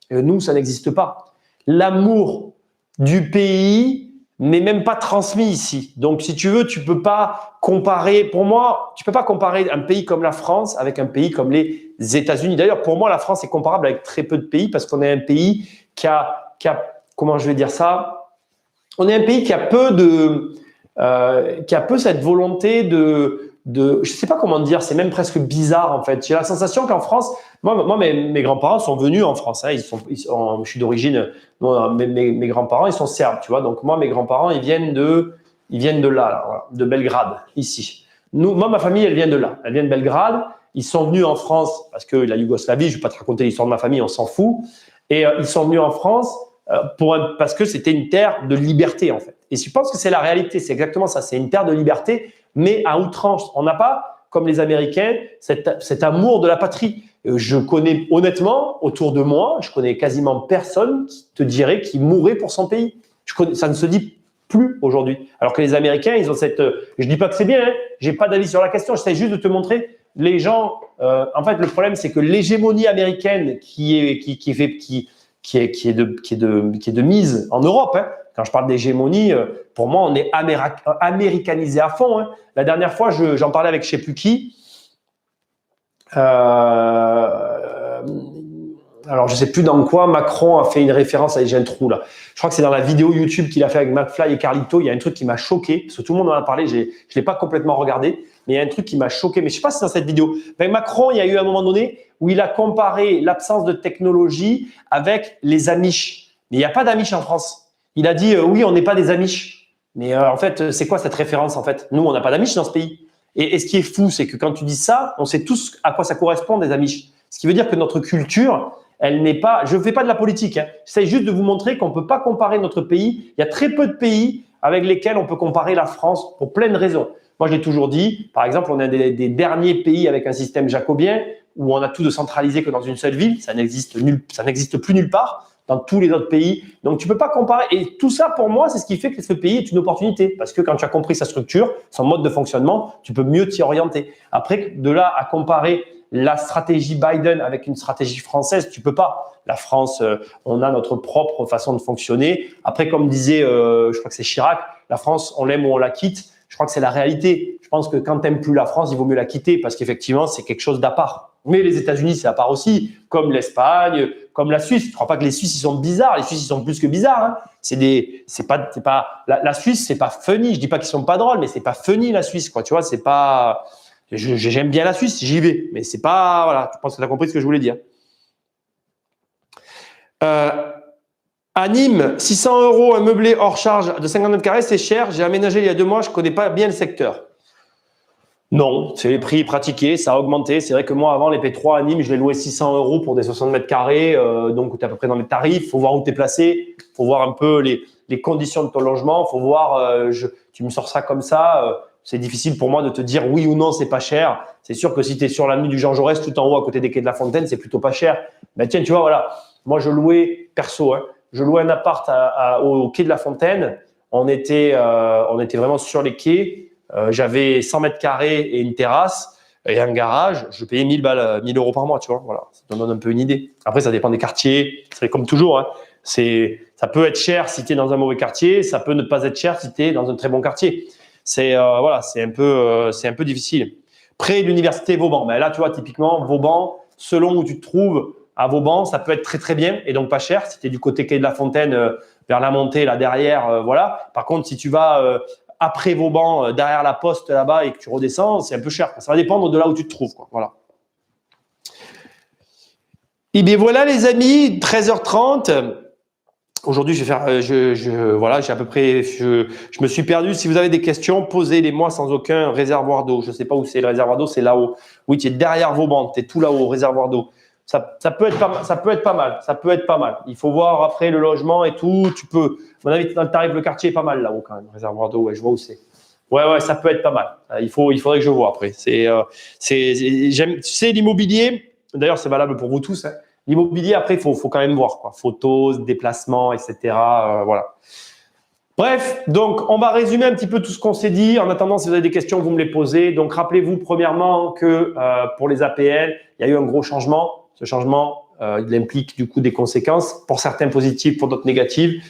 Nous, ça n'existe pas. L'amour du pays n'est même pas transmis ici. Donc, si tu veux, tu peux pas comparer. Pour moi, tu peux pas comparer un pays comme la France avec un pays comme les États-Unis. D'ailleurs, pour moi, la France est comparable avec très peu de pays parce qu'on est un pays qui a comment je vais dire ça? On est un pays qui a peu cette volonté de je sais pas comment dire, c'est même presque bizarre en fait. J'ai la sensation qu'en France, moi mes grands-parents sont venus en France. Hein, je suis d'origine, mes grands-parents ils sont serbes, tu vois. Donc moi mes grands-parents ils viennent de là, voilà, de Belgrade ici. Moi ma famille elle vient de là, elle vient de Belgrade. Ils sont venus en France parce que la Yougoslavie, je vais pas te raconter l'histoire de ma famille, on s'en fout. Et ils sont venus en France parce que c'était une terre de liberté en fait. Et je pense que c'est la réalité, c'est exactement ça. C'est une terre de liberté, mais à outrance. On n'a pas, comme les Américains, cet amour de la patrie. Je connais honnêtement, autour de moi, je connais quasiment personne qui te dirait qu'il mourrait pour son pays. Ça ne se dit plus aujourd'hui. Alors que les Américains, ils ont cette… Je dis pas que c'est bien, hein, j'ai pas d'avis sur la question, j'essaie juste de te montrer les gens… en fait, le problème, c'est que l'hégémonie américaine qui est de mise en Europe, hein, quand je parle d'hégémonie, pour moi, on est américanisé à fond. Hein. La dernière fois, j'en parlais avec je ne sais plus qui. Alors, je ne sais plus dans quoi Macron a fait une référence. Allez, j'ai un trou là. Je crois que c'est dans la vidéo YouTube qu'il a fait avec McFly et Carlito. Il y a un truc qui m'a choqué, parce que tout le monde en a parlé. Je ne l'ai pas complètement regardé, mais il y a un truc qui m'a choqué. Mais je ne sais pas si c'est dans cette vidéo. Avec Macron, il y a eu un moment donné où il a comparé l'absence de technologie avec les Amish. Mais il n'y a pas d'Amish en France. Il a dit oui, on n'est pas des Amish. Mais en fait, c'est quoi cette référence en fait? Nous, on n'a pas d'Amish dans ce pays. Et ce qui est fou, c'est que quand tu dis ça, on sait tous à quoi ça correspond des Amish. Ce qui veut dire que notre culture, elle n'est pas… Je ne fais pas de la politique. Hein. J'essaie juste de vous montrer qu'on ne peut pas comparer notre pays. Il y a très peu de pays avec lesquels on peut comparer la France pour plein de raisons. Moi, je l'ai toujours dit. Par exemple, on est des derniers pays avec un système jacobien où on a tout de centralisé que dans une seule ville. Ça n'existe plus nulle part dans tous les autres pays. Donc, tu peux pas comparer. Et tout ça, pour moi, c'est ce qui fait que ce pays est une opportunité. Parce que quand tu as compris sa structure, son mode de fonctionnement, tu peux mieux t'y orienter. Après, de là à comparer la stratégie Biden avec une stratégie française, tu peux pas. La France, on a notre propre façon de fonctionner. Après, comme disait, je crois que c'est Chirac, la France, on l'aime ou on la quitte. Je crois que c'est la réalité. Je pense que quand tu n'aimes plus la France, il vaut mieux la quitter parce qu'effectivement, c'est quelque chose d'à part. Mais les États-Unis, c'est à part aussi, comme l'Espagne, comme la Suisse. Je ne crois pas que les Suisses, ils sont bizarres. Les Suisses, ils sont plus que bizarres. Hein. La Suisse, c'est pas funny. Je dis pas qu'ils sont pas drôles, mais c'est pas funny la Suisse, quoi. Tu vois, c'est pas. J'aime bien la Suisse, j'y vais, mais c'est pas. Voilà, je pense que tu as compris ce que je voulais dire. À Nîmes, 600 € un meublé hors charge de 50 mètres carrés, c'est cher. J'ai aménagé il y a 2 mois, je ne connais pas bien le secteur. Non, c'est les prix pratiqués, ça a augmenté. C'est vrai que moi, avant, les P3 à Nîmes, je les louais 600 € pour des 60 mètres carrés. Donc, tu es à peu près dans les tarifs. Il faut voir où tu es placé. Il faut voir un peu les conditions de ton logement. Il faut voir, tu me sors ça comme ça. C'est difficile pour moi de te dire oui ou non, c'est pas cher. C'est sûr que si tu es sur l'avenue du Jean Jaurès, tout en haut, à côté des quais de la Fontaine, c'est plutôt pas cher. Ben, tiens, tu vois, voilà. Moi, je louais, perso, hein, je louais un appart au quai de la Fontaine. On était vraiment sur les quais. J'avais 100 mètres carrés et une terrasse et un garage. Je payais 1000 balles, 1000 € par mois, tu vois. Voilà, ça te donne un peu une idée. Après, ça dépend des quartiers. C'est comme toujours. Hein. Ça peut être cher si tu es dans un mauvais quartier. Ça peut ne pas être cher si tu es dans un très bon quartier. C'est un peu difficile. Près de l'université Vauban. Ben là, tu vois, typiquement, Vauban, selon où tu te trouves à Vauban, ça peut être très, très bien et donc pas cher. Si tu es du côté quai de la Fontaine, vers la montée, là derrière, voilà. Par contre, si tu vas après Vauban, derrière la poste là-bas et que tu redescends, c'est un peu cher. Ça va dépendre de là où tu te trouves, quoi. Voilà. Et bien voilà les amis, 13h30. Aujourd'hui, je vais faire, voilà, j'ai à peu près, je me suis perdu. Si vous avez des questions, posez-les-moi sans aucun réservoir d'eau. Je ne sais pas où c'est le réservoir d'eau, c'est là-haut. Oui, tu es derrière Vauban, tu es tout là-haut, réservoir d'eau. Ça peut être pas mal. Il faut voir après le logement et tout. Tu peux, à mon avis, dans le tarif, le quartier est pas mal là-haut quand même. Réservoir d'eau, ouais, je vois où c'est. Ouais, ça peut être pas mal. Il faudrait que je vois après. J'aime, tu sais, l'immobilier. D'ailleurs, c'est valable pour vous tous. Hein. L'immobilier, après, il faut quand même voir, quoi. Photos, déplacements, etc. Voilà. Bref, donc, on va résumer un petit peu tout ce qu'on s'est dit. En attendant, si vous avez des questions, vous me les posez. Donc, rappelez-vous, premièrement, que pour les APL, il y a eu un gros changement. Ce changement, il implique du coup des conséquences, pour certains positives, pour d'autres négatives.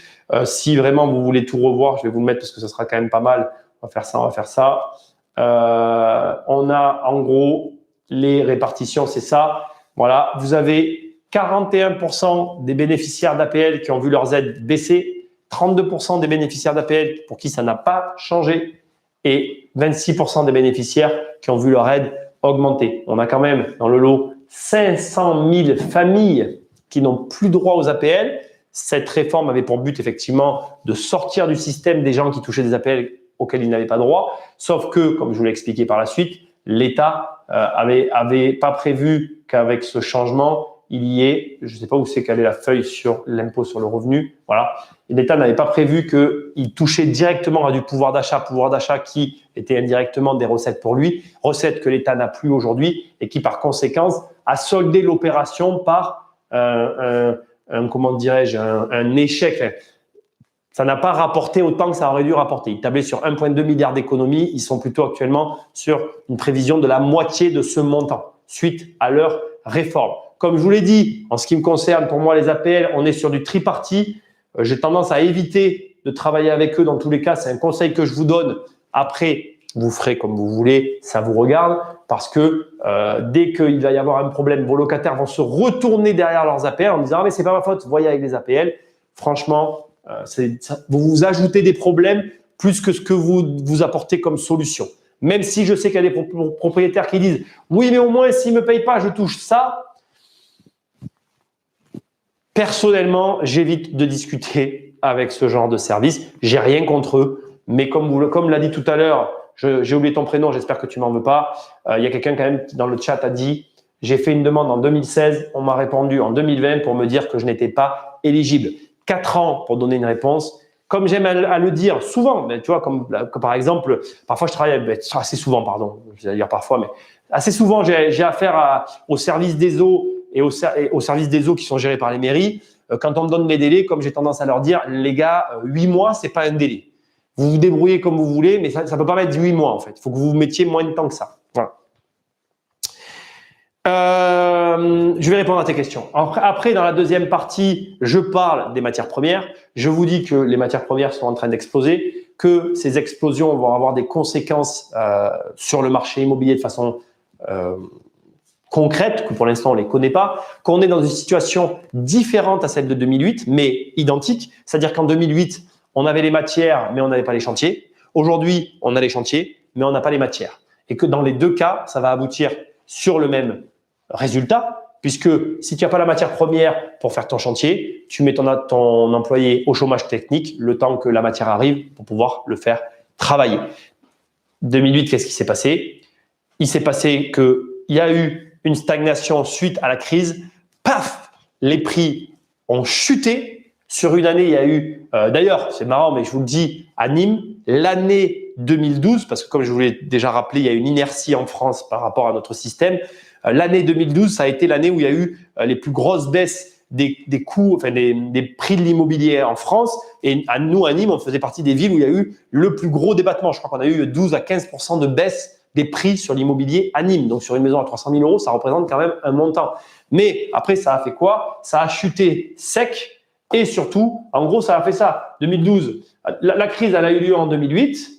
Si vraiment vous voulez tout revoir, je vais vous le mettre parce que ce sera quand même pas mal. On va faire ça. On a en gros les répartitions, c'est ça. Voilà, vous avez 41% des bénéficiaires d'APL qui ont vu leurs aides baisser, 32% des bénéficiaires d'APL pour qui ça n'a pas changé et 26% des bénéficiaires qui ont vu leur aide augmenter. On a quand même dans le lot 500 000 familles qui n'ont plus droit aux APL. Cette réforme avait pour but effectivement de sortir du système des gens qui touchaient des APL auxquels ils n'avaient pas droit, sauf que, comme je vous l'ai expliqué par la suite, l'État avait pas prévu qu'avec ce changement, il y ait, je ne sais pas où c'est quelle est la feuille sur l'impôt sur le revenu, voilà. L'État n'avait pas prévu qu'il touchait directement à du pouvoir d'achat qui était indirectement des recettes pour lui, recettes que l'État n'a plus aujourd'hui et qui par conséquence a soldé l'opération par comment dirais-je, un échec. Ça n'a pas rapporté autant que ça aurait dû rapporter. Ils tablaient sur 1,2 milliard d'économies. Ils sont plutôt actuellement sur une prévision de la moitié de ce montant suite à leur réforme. Comme je vous l'ai dit, en ce qui me concerne, pour moi, les APL, on est sur du tripartite. J'ai tendance à éviter de travailler avec eux dans tous les cas. C'est un conseil que je vous donne. Après, vous ferez comme vous voulez, ça vous regarde. Parce que dès qu'il va y avoir un problème, vos locataires vont se retourner derrière leurs APL en disant « Ah mais c'est pas ma faute, voyez avec les APL ». Franchement, vous vous ajoutez des problèmes plus que ce que vous apportez comme solution. Même si je sais qu'il y a des propriétaires qui disent « Oui, mais au moins, s'ils ne me payent pas, je touche ça ». Personnellement, j'évite de discuter avec ce genre de service. J'ai rien contre eux. Mais comme l'a dit tout à l'heure, j'ai oublié ton prénom, j'espère que tu m'en veux pas. Il y a quelqu'un quand même qui dans le chat a dit « J'ai fait une demande en 2016, on m'a répondu en 2020 pour me dire que je n'étais pas éligible. » 4 ans pour donner une réponse. Comme j'aime à le dire souvent, mais tu vois, comme par exemple, parfois je travaille, assez souvent, pardon, je vais dire parfois, mais assez souvent j'ai affaire au service des eaux et au service des eaux qui sont gérés par les mairies. Quand on me donne les délais, comme j'ai tendance à leur dire, les gars, 8 mois, c'est pas un délai. Vous vous débrouillez comme vous voulez, mais ça peut pas mettre 8 mois en fait. Il faut que vous mettiez moins de temps que ça. Voilà. Je vais répondre à tes questions. Après, dans la deuxième partie, je parle des matières premières. Je vous dis que les matières premières sont en train d'exploser, que ces explosions vont avoir des conséquences sur le marché immobilier de façon concrètes, que pour l'instant on ne les connaît pas, qu'on est dans une situation différente à celle de 2008, mais identique. C'est-à-dire qu'en 2008, on avait les matières, mais on n'avait pas les chantiers. Aujourd'hui, on a les chantiers, mais on n'a pas les matières. Et que dans les deux cas, ça va aboutir sur le même résultat, puisque si tu n'as pas la matière première pour faire ton chantier, tu mets ton employé au chômage technique le temps que la matière arrive pour pouvoir le faire travailler. 2008, qu'est-ce qui s'est passé? Il s'est passé qu'il y a eu une stagnation suite à la crise. Paf! Les prix ont chuté. Sur une année, il y a eu, d'ailleurs, c'est marrant, mais je vous le dis, à Nîmes, l'année 2012, parce que comme je vous l'ai déjà rappelé, il y a une inertie en France par rapport à notre système. L'année 2012, ça a été l'année où il y a eu les plus grosses baisses des coûts, enfin des prix de l'immobilier en France. Et nous, à Nîmes, on faisait partie des villes où il y a eu le plus gros débattement. Je crois qu'on a eu 12 à 15% de baisse des prix sur l'immobilier à Nîmes. Donc, sur une maison à 300 000 euros, ça représente quand même un montant. Mais après, ça a fait quoi? Ça a chuté sec. Et surtout, en gros, ça a fait ça. 2012, la crise, elle a eu lieu en 2008.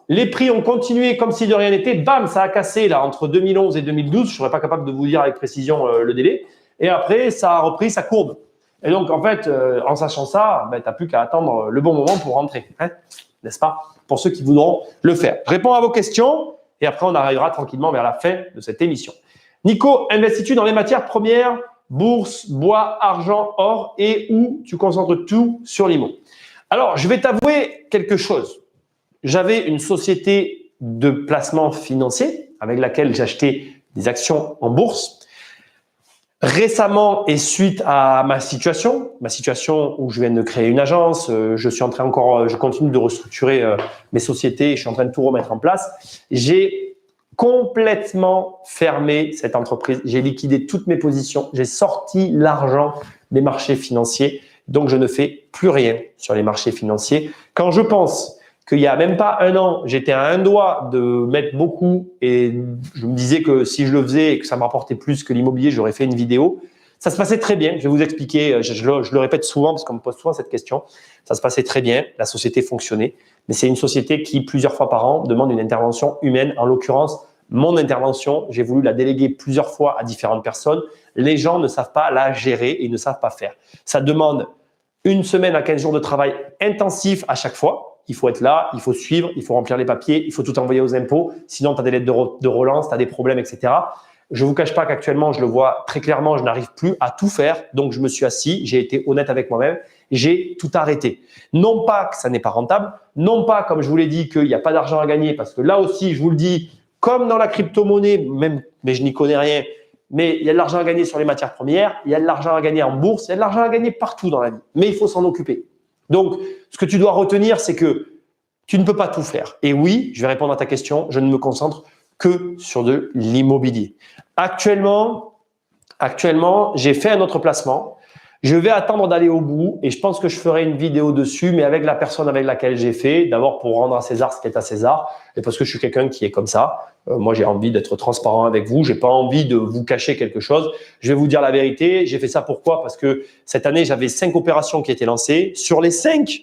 Les prix ont continué comme si de rien n'était. Bam, ça a cassé là entre 2011 et 2012. Je ne serais pas capable de vous dire avec précision le délai. Et après, ça a repris sa courbe. Et donc, en fait, en sachant ça, ben, tu n'as plus qu'à attendre le bon moment pour rentrer. Hein, n'est-ce pas? Pour ceux qui voudront le faire. Je réponds à vos questions et après, on arrivera tranquillement vers la fin de cette émission. Nico, investis-tu dans les matières premières? Bourse, bois, argent, or et où tu concentres tout sur l'IMO. Alors, je vais t'avouer quelque chose. J'avais une société de placement financier avec laquelle j'achetais des actions en bourse. Récemment et suite à ma situation où je viens de créer une agence, je continue de restructurer mes sociétés, je suis en train de tout remettre en place. J'ai complètement fermé cette entreprise. J'ai liquidé toutes mes positions. J'ai sorti l'argent des marchés financiers. Donc, je ne fais plus rien sur les marchés financiers. Quand je pense qu'il n'y a même pas un an, j'étais à un doigt de mettre beaucoup et je me disais que si je le faisais et que ça me rapportait plus que l'immobilier, j'aurais fait une vidéo. Ça se passait très bien. Je vais vous expliquer. Je le répète souvent parce qu'on me pose souvent cette question. Ça se passait très bien. La société fonctionnait. Mais c'est une société qui, plusieurs fois par an, demande une intervention humaine. En l'occurrence, mon intervention, j'ai voulu la déléguer plusieurs fois à différentes personnes. Les gens ne savent pas la gérer et ne savent pas faire. Ça demande 1 semaine à 15 jours de travail intensif à chaque fois. Il faut être là, il faut suivre, il faut remplir les papiers, il faut tout envoyer aux impôts. Sinon, tu as des lettres de relance, tu as des problèmes, etc. Je ne vous cache pas qu'actuellement, je le vois très clairement, je n'arrive plus à tout faire. Donc, je me suis assis, j'ai été honnête avec moi-même, j'ai tout arrêté. Non pas que ça n'est pas rentable, non pas, comme je vous l'ai dit, qu'il n'y a pas d'argent à gagner, parce que là aussi, je vous le dis, comme dans la crypto-monnaie, même, mais je n'y connais rien, mais il y a de l'argent à gagner sur les matières premières, il y a de l'argent à gagner en bourse, il y a de l'argent à gagner partout dans la vie. Mais il faut s'en occuper. Donc, ce que tu dois retenir, c'est que tu ne peux pas tout faire. Et oui, je vais répondre à ta question, je ne me concentre que sur de l'immobilier. Actuellement, j'ai fait un autre placement. Je vais attendre d'aller au bout et je pense que je ferai une vidéo dessus, mais avec la personne avec laquelle j'ai fait, d'abord pour rendre à César ce qui est à César et parce que je suis quelqu'un qui est comme ça. Moi, j'ai envie d'être transparent avec vous. J'ai pas envie de vous cacher quelque chose. Je vais vous dire la vérité. J'ai fait ça pourquoi? Parce que cette année, j'avais 5 opérations qui étaient lancées. Sur les 5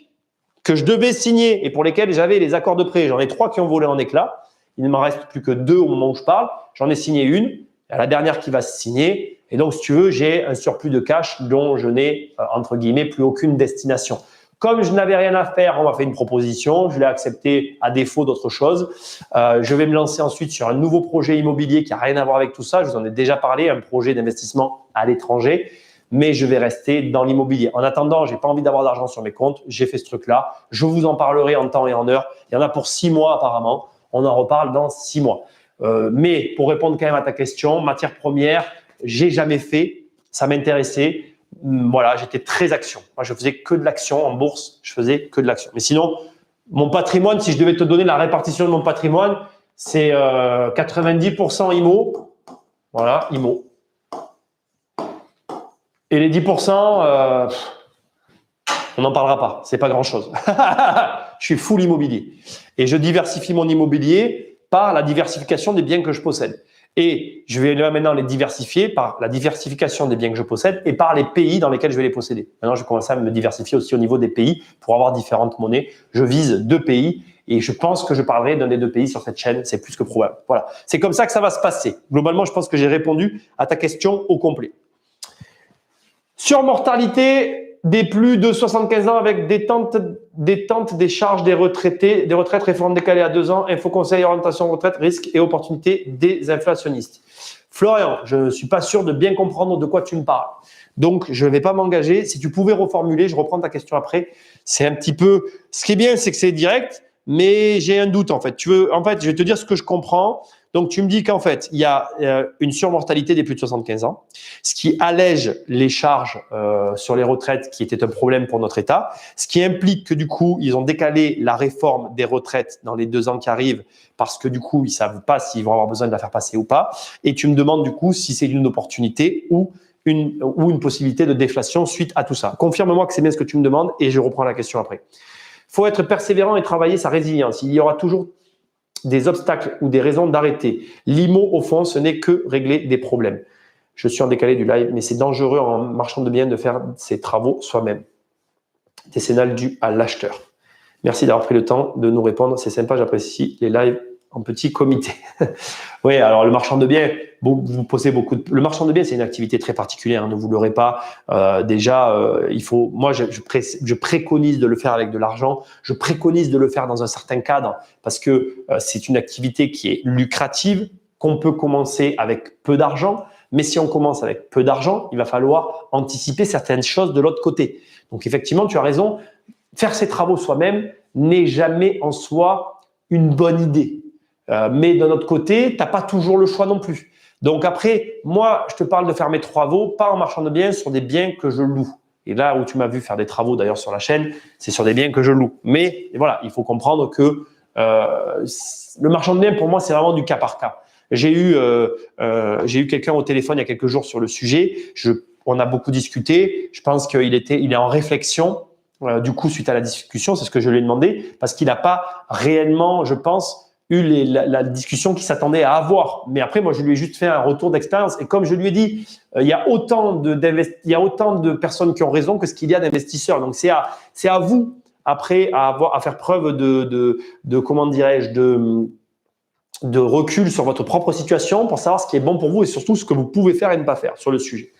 que je devais signer et pour lesquelles j'avais les accords de prêt, j'en ai 3 qui ont volé en éclats. Il ne m'en reste plus que 2 au moment où je parle. J'en ai signé une. Il y a la dernière qui va se signer. Et donc, si tu veux, j'ai un surplus de cash dont je n'ai, entre guillemets, plus aucune destination. Comme je n'avais rien à faire, on m'a fait une proposition. Je l'ai acceptée à défaut d'autre chose. Je vais me lancer ensuite sur un nouveau projet immobilier qui n'a rien à voir avec tout ça. Je vous en ai déjà parlé, un projet d'investissement à l'étranger. Mais je vais rester dans l'immobilier. En attendant, j'ai pas envie d'avoir d'argent sur mes comptes. J'ai fait ce truc-là. Je vous en parlerai en temps et en heure. Il y en a pour 6 mois apparemment. On en reparle dans 6 mois. Mais pour répondre quand même à ta question, matière première, j'ai jamais fait. Ça m'intéressait. Voilà, j'étais très action. Moi, je faisais que de l'action en bourse. Je faisais que de l'action. Mais sinon, mon patrimoine, si je devais te donner la répartition de mon patrimoine, c'est 90% IMO. Voilà, IMO. Et les 10%, on n'en parlera pas. C'est pas grand-chose. Je suis full immobilier. Et je diversifie mon immobilier par la diversification des biens que je possède. Et je vais là maintenant les diversifier par la diversification des biens que je possède et par les pays dans lesquels je vais les posséder. Maintenant, je vais commencer à me diversifier aussi au niveau des pays pour avoir différentes monnaies. Je vise 2 pays Et je pense que je parlerai d'un des deux pays sur cette chaîne, c'est plus que probable. Voilà, c'est comme ça que ça va se passer. Globalement, je pense que j'ai répondu à ta question au complet. Surmortalité des plus de 75 ans avec détente des charges des retraités, des retraites, réforme décalée à 2 ans, info conseil, orientation retraite, risques et opportunités des inflationnistes. Florian, je ne suis pas sûr de bien comprendre de quoi tu me parles. Donc, je ne vais pas m'engager. Si tu pouvais reformuler, je reprends ta question après. C'est un petit peu… Ce qui est bien, c'est que c'est direct, mais j'ai un doute en fait. En fait, je vais te dire ce que je comprends. Donc, tu me dis qu'en fait, il y a une surmortalité des plus de 75 ans, ce qui allège les charges sur les retraites, qui était un problème pour notre État, ce qui implique que du coup, ils ont décalé la réforme des retraites dans les 2 ans qui arrivent parce que du coup, ils ne savent pas s'ils vont avoir besoin de la faire passer ou pas. Et tu me demandes du coup si c'est une opportunité ou une possibilité de déflation suite à tout ça. Confirme-moi que c'est bien ce que tu me demandes et je reprends la question après. Il faut être persévérant et travailler sa résilience. Il y aura toujours des obstacles ou des raisons d'arrêter. L'IMO, au fond, ce n'est que régler des problèmes. Je suis en décalé du live, mais c'est dangereux en marchand de biens de faire ses travaux soi-même. Décennale due à l'acheteur. Merci d'avoir pris le temps de nous répondre. C'est sympa, j'apprécie les lives en petit comité. Oui, alors le marchand de biens, vous posez beaucoup de… Le marchand de biens, c'est une activité très particulière, hein, ne vous l'aurez pas. Il faut… Moi, je préconise de le faire avec de l'argent. Je préconise de le faire dans un certain cadre parce que c'est une activité qui est lucrative, qu'on peut commencer avec peu d'argent. Mais si on commence avec peu d'argent, il va falloir anticiper certaines choses de l'autre côté. Donc, effectivement, tu as raison. Faire ses travaux soi-même n'est jamais en soi une bonne idée. Mais d'un autre côté, tu n'as pas toujours le choix non plus. Donc après, moi, je te parle de faire mes travaux, pas en marchand de biens, sur des biens que je loue. Et là où tu m'as vu faire des travaux d'ailleurs sur la chaîne, c'est sur des biens que je loue. Mais voilà, il faut comprendre que le marchand de biens, pour moi, c'est vraiment du cas par cas. J'ai eu quelqu'un au téléphone il y a quelques jours sur le sujet. On a beaucoup discuté. Je pense qu'il est en réflexion. Du coup, suite à la discussion, c'est ce que je lui ai demandé, parce qu'il n'a pas réellement, je pense, eu la discussion qu'il s'attendait à avoir. Mais après, moi, je lui ai juste fait un retour d'expérience. Et comme je lui ai dit, il y a autant de personnes qui ont raison que ce qu'il y a d'investisseurs. Donc, c'est à vous, après, à faire preuve de comment dirais-je, de recul sur votre propre situation pour savoir ce qui est bon pour vous et surtout ce que vous pouvez faire et ne pas faire sur le sujet.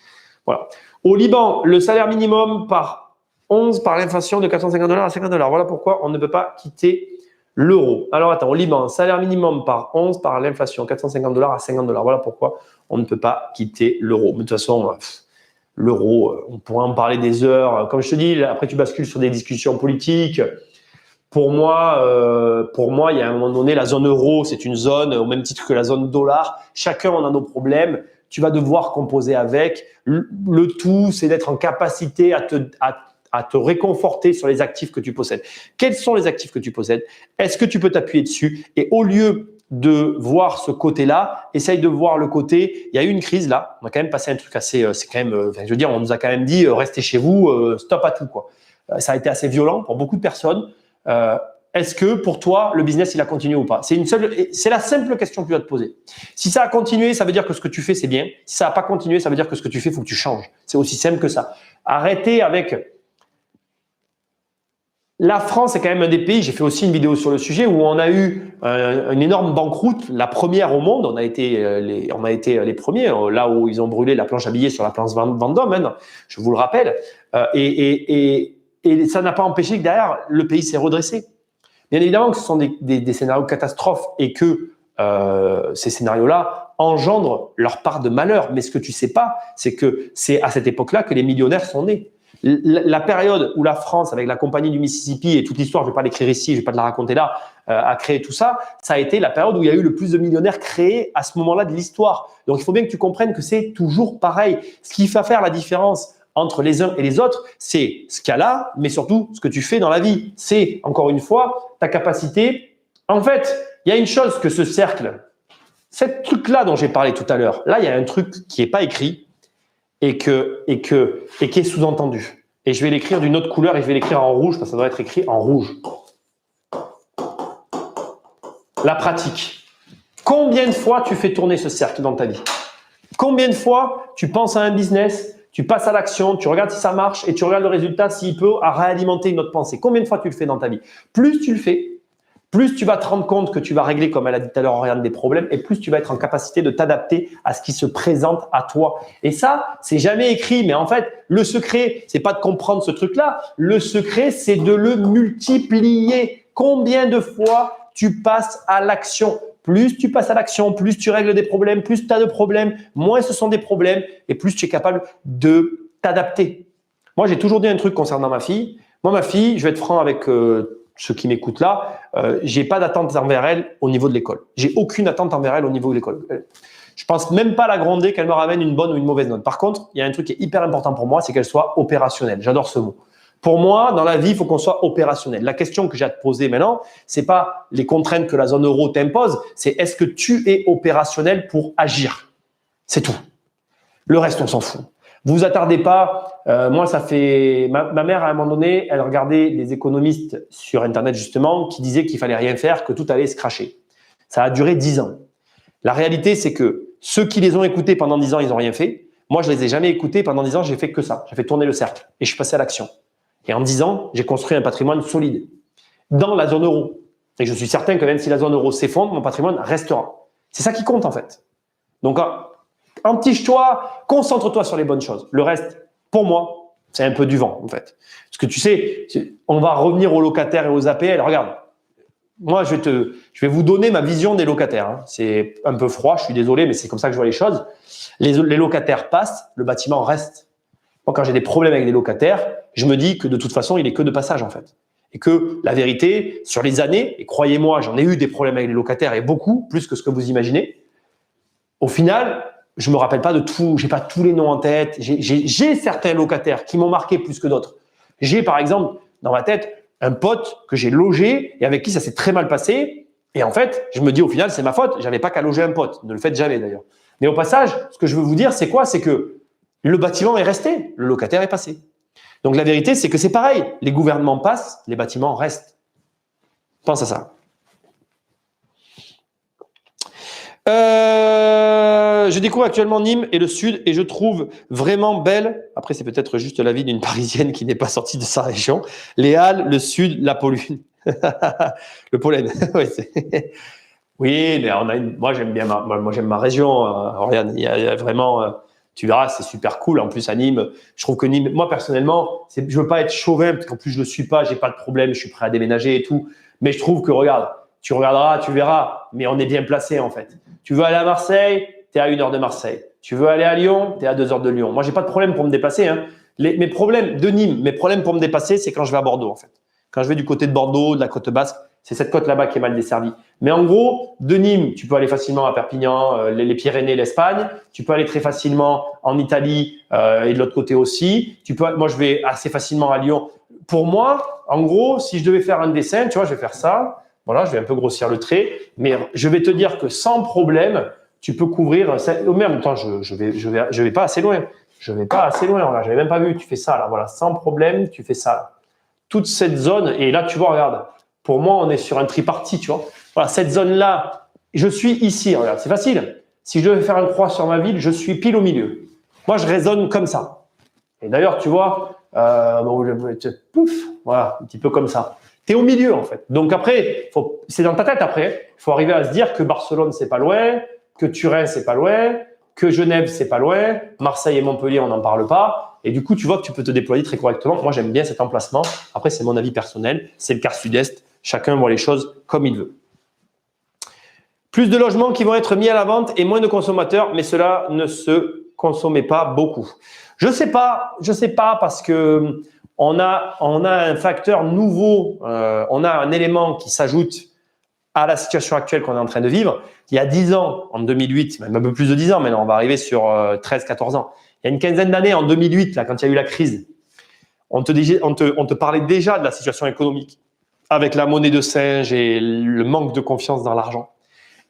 Voilà. Au Liban, le salaire minimum par 11 par l'inflation de 450 $ à 50 $. Voilà pourquoi on ne peut pas quitter l'euro. Alors attends, au Liban, salaire minimum par 11 par l'inflation, 450 $ à 50 $. Voilà pourquoi on ne peut pas quitter l'euro. Mais de toute façon, l'euro, on pourrait en parler des heures. Comme je te dis, après tu bascules sur des discussions politiques. Pour moi, il y a un moment donné, la zone euro, c'est une zone au même titre que la zone dollar. Chacun on a nos problèmes. Tu vas devoir composer avec. Le tout, c'est d'être en capacité à te réconforter sur les actifs que tu possèdes. Quels sont les actifs que tu possèdes? Est-ce que tu peux t'appuyer dessus? Et au lieu de voir ce côté-là, essaye de voir le côté. Il y a eu une crise là. On a quand même passé un truc assez. C'est quand même. Je veux dire, on nous a quand même dit restez chez vous, stop à tout quoi. Ça a été assez violent pour beaucoup de personnes. Est-ce que pour toi, le business, il a continué ou pas? C'est la simple question que tu dois te poser. Si ça a continué, ça veut dire que ce que tu fais, c'est bien. Si ça n'a pas continué, ça veut dire que ce que tu fais, il faut que tu changes. C'est aussi simple que ça. Arrêtez avec… La France est quand même un des pays, j'ai fait aussi une vidéo sur le sujet, où on a eu une énorme banqueroute, la première au monde. On a été les premiers, là où ils ont brûlé la planche à billets sur la place Vendôme, hein, je vous le rappelle. Et ça n'a pas empêché que derrière, le pays s'est redressé. Bien évidemment que ce sont des scénarios catastrophes et que ces scénarios-là engendrent leur part de malheur. Mais ce que tu sais pas, c'est que c'est à cette époque-là que les millionnaires sont nés. La période où la France, avec la compagnie du Mississippi et toute l'histoire, je ne vais pas l'écrire ici, je ne vais pas te la raconter là, a créé tout ça, ça a été la période où il y a eu le plus de millionnaires créés à ce moment-là de l'histoire. Donc, il faut bien que tu comprennes que c'est toujours pareil. Ce qui va faire la différence entre les uns et les autres, c'est ce qu'il y a là, mais surtout ce que tu fais dans la vie. C'est, encore une fois, ta capacité. En fait, il y a une chose que ce cercle, ce truc-là dont j'ai parlé tout à l'heure, là, il y a un truc qui n'est pas écrit et qui est sous-entendu. Et je vais l'écrire d'une autre couleur et je vais l'écrire en rouge parce que ça doit être écrit en rouge. La pratique. Combien de fois tu fais tourner ce cercle dans ta vie? Combien de fois tu penses à un business, tu passes à l'action, tu regardes si ça marche et tu regardes le résultat s'il peut à réalimenter une autre pensée? Combien de fois tu le fais dans ta vie? Plus tu le fais, plus tu vas te rendre compte que tu vas régler, comme elle a dit tout à l'heure, Oriane, des problèmes, et plus tu vas être en capacité de t'adapter à ce qui se présente à toi. Et ça, c'est jamais écrit, mais en fait, le secret, c'est pas de comprendre ce truc-là. Le secret, c'est de le multiplier. Combien de fois tu passes à l'action? Plus tu passes à l'action, plus tu règles des problèmes, plus tu as de problèmes, moins ce sont des problèmes, et plus tu es capable de t'adapter. Moi, j'ai toujours dit un truc concernant ma fille. Moi, ma fille, je vais être franc avec ceux qui m'écoutent là, j'ai pas d'attente envers elle au niveau de l'école. J'ai aucune attente envers elle au niveau de l'école. Je pense même pas la gronder qu'elle me ramène une bonne ou une mauvaise note. Par contre, il y a un truc qui est hyper important pour moi, c'est qu'elle soit opérationnelle. J'adore ce mot. Pour moi, dans la vie, il faut qu'on soit opérationnel. La question que j'ai à te poser maintenant, c'est pas les contraintes que la zone euro t'impose, c'est est-ce que tu es opérationnel pour agir? C'est tout. Le reste, on s'en fout. Vous vous attardez pas. Moi, ça fait. Ma mère, à un moment donné, elle regardait des économistes sur Internet, justement, qui disaient qu'il fallait rien faire, que tout allait se cracher. Ça a duré 10 ans. La réalité, c'est que ceux qui les ont écoutés pendant 10 ans, ils n'ont rien fait. Moi, je les ai jamais écoutés. Pendant 10 ans, j'ai fait que ça. J'ai fait tourner le cercle et je suis passé à l'action. Et en 10 ans, j'ai construit un patrimoine solide dans la zone euro. Et je suis certain que même si la zone euro s'effondre, mon patrimoine restera. C'est ça qui compte, en fait. Donc, entiche-toi, concentre-toi sur les bonnes choses. Le reste, pour moi, c'est un peu du vent, en fait. Parce que tu sais, on va revenir aux locataires et aux APL. Regarde, moi, je vais vous donner ma vision des locataires. Hein. C'est un peu froid, je suis désolé, mais c'est comme ça que je vois les choses. Les locataires passent, le bâtiment reste. Moi, quand j'ai des problèmes avec les locataires, je me dis que de toute façon, il est que de passage, en fait. Et que la vérité, sur les années, et croyez-moi, j'en ai eu des problèmes avec les locataires et beaucoup, plus que ce que vous imaginez. Au final, je me rappelle pas de tout, j'ai pas tous les noms en tête. J'ai certains locataires qui m'ont marqué plus que d'autres. J'ai par exemple dans ma tête un pote que j'ai logé et avec qui ça s'est très mal passé. Et en fait, je me dis au final, c'est ma faute. J'avais pas qu'à loger un pote. Ne le faites jamais d'ailleurs. Mais au passage, ce que je veux vous dire, c'est quoi? C'est que le bâtiment est resté, le locataire est passé. Donc la vérité, c'est que c'est pareil. Les gouvernements passent, les bâtiments restent. Pense à ça. Je découvre actuellement Nîmes et le sud et je trouve vraiment belle. Après, c'est peut-être juste la vie d'une Parisienne qui n'est pas sortie de sa région. Les Halles, le sud, la pollution. Le pollen. Oui, mais moi j'aime bien moi j'aime ma région. Oriane, il y a vraiment. Tu verras, c'est super cool. En plus à Nîmes, je trouve que Nîmes, moi personnellement, je veux pas être chauvin parce qu'en plus je le suis pas, j'ai pas de problème, je suis prêt à déménager et tout. Mais je trouve que regarde, tu regarderas, tu verras, mais on est bien placé en fait. Tu veux aller à Marseille, tu es à 1 heure de Marseille. Tu veux aller à Lyon, tu es à 2 heures de Lyon. Moi, j'ai pas de problème pour me dépasser. Hein. Mes problèmes de Nîmes, mes problèmes pour me dépasser, c'est quand je vais à Bordeaux en fait. Quand je vais du côté de Bordeaux, de la côte basque, c'est cette côte là-bas qui est mal desservie. Mais en gros, de Nîmes, tu peux aller facilement à Perpignan, les Pyrénées, l'Espagne. Tu peux aller très facilement en Italie et de l'autre côté aussi. Moi, je vais assez facilement à Lyon. Pour moi, en gros, si je devais faire un dessin, tu vois, je vais faire ça. Voilà, je vais un peu grossir le trait, mais je vais te dire que sans problème, tu peux couvrir. Au même temps, je vais pas assez loin. Je vais pas assez loin. Voilà, j'avais même pas vu. Tu fais ça là. Voilà, sans problème, tu fais ça. Là. Toute cette zone et là, tu vois, regarde. Pour moi, on est sur un tripartite, tu vois. Voilà, cette zone-là, je suis ici. Regarde, c'est facile. Si je devais faire un croix sur ma ville, je suis pile au milieu. Moi, je raisonne comme ça. Et d'ailleurs, tu vois, pouf, voilà, un petit peu comme ça. Tu es au milieu, en fait. Donc après, c'est dans ta tête après. Il faut arriver à se dire que Barcelone, c'est pas loin, que Turin, c'est pas loin, que Genève, c'est pas loin, Marseille et Montpellier, on n'en parle pas. Et du coup, tu vois que tu peux te déployer très correctement. Moi, j'aime bien cet emplacement. Après, c'est mon avis personnel. C'est le quart sud-est. Chacun voit les choses comme il veut. Plus de logements qui vont être mis à la vente et moins de consommateurs, mais cela ne se consommait pas beaucoup. Je sais pas parce que on a un facteur nouveau, on a un élément qui s'ajoute à la situation actuelle qu'on est en train de vivre. Il y a 10 ans, en 2008, même un peu plus de 10 ans, maintenant on va arriver sur 13-14 ans. Il y a une quinzaine d'années, en 2008, là, quand il y a eu la crise, on te parlait déjà de la situation économique avec la monnaie de singe et le manque de confiance dans l'argent.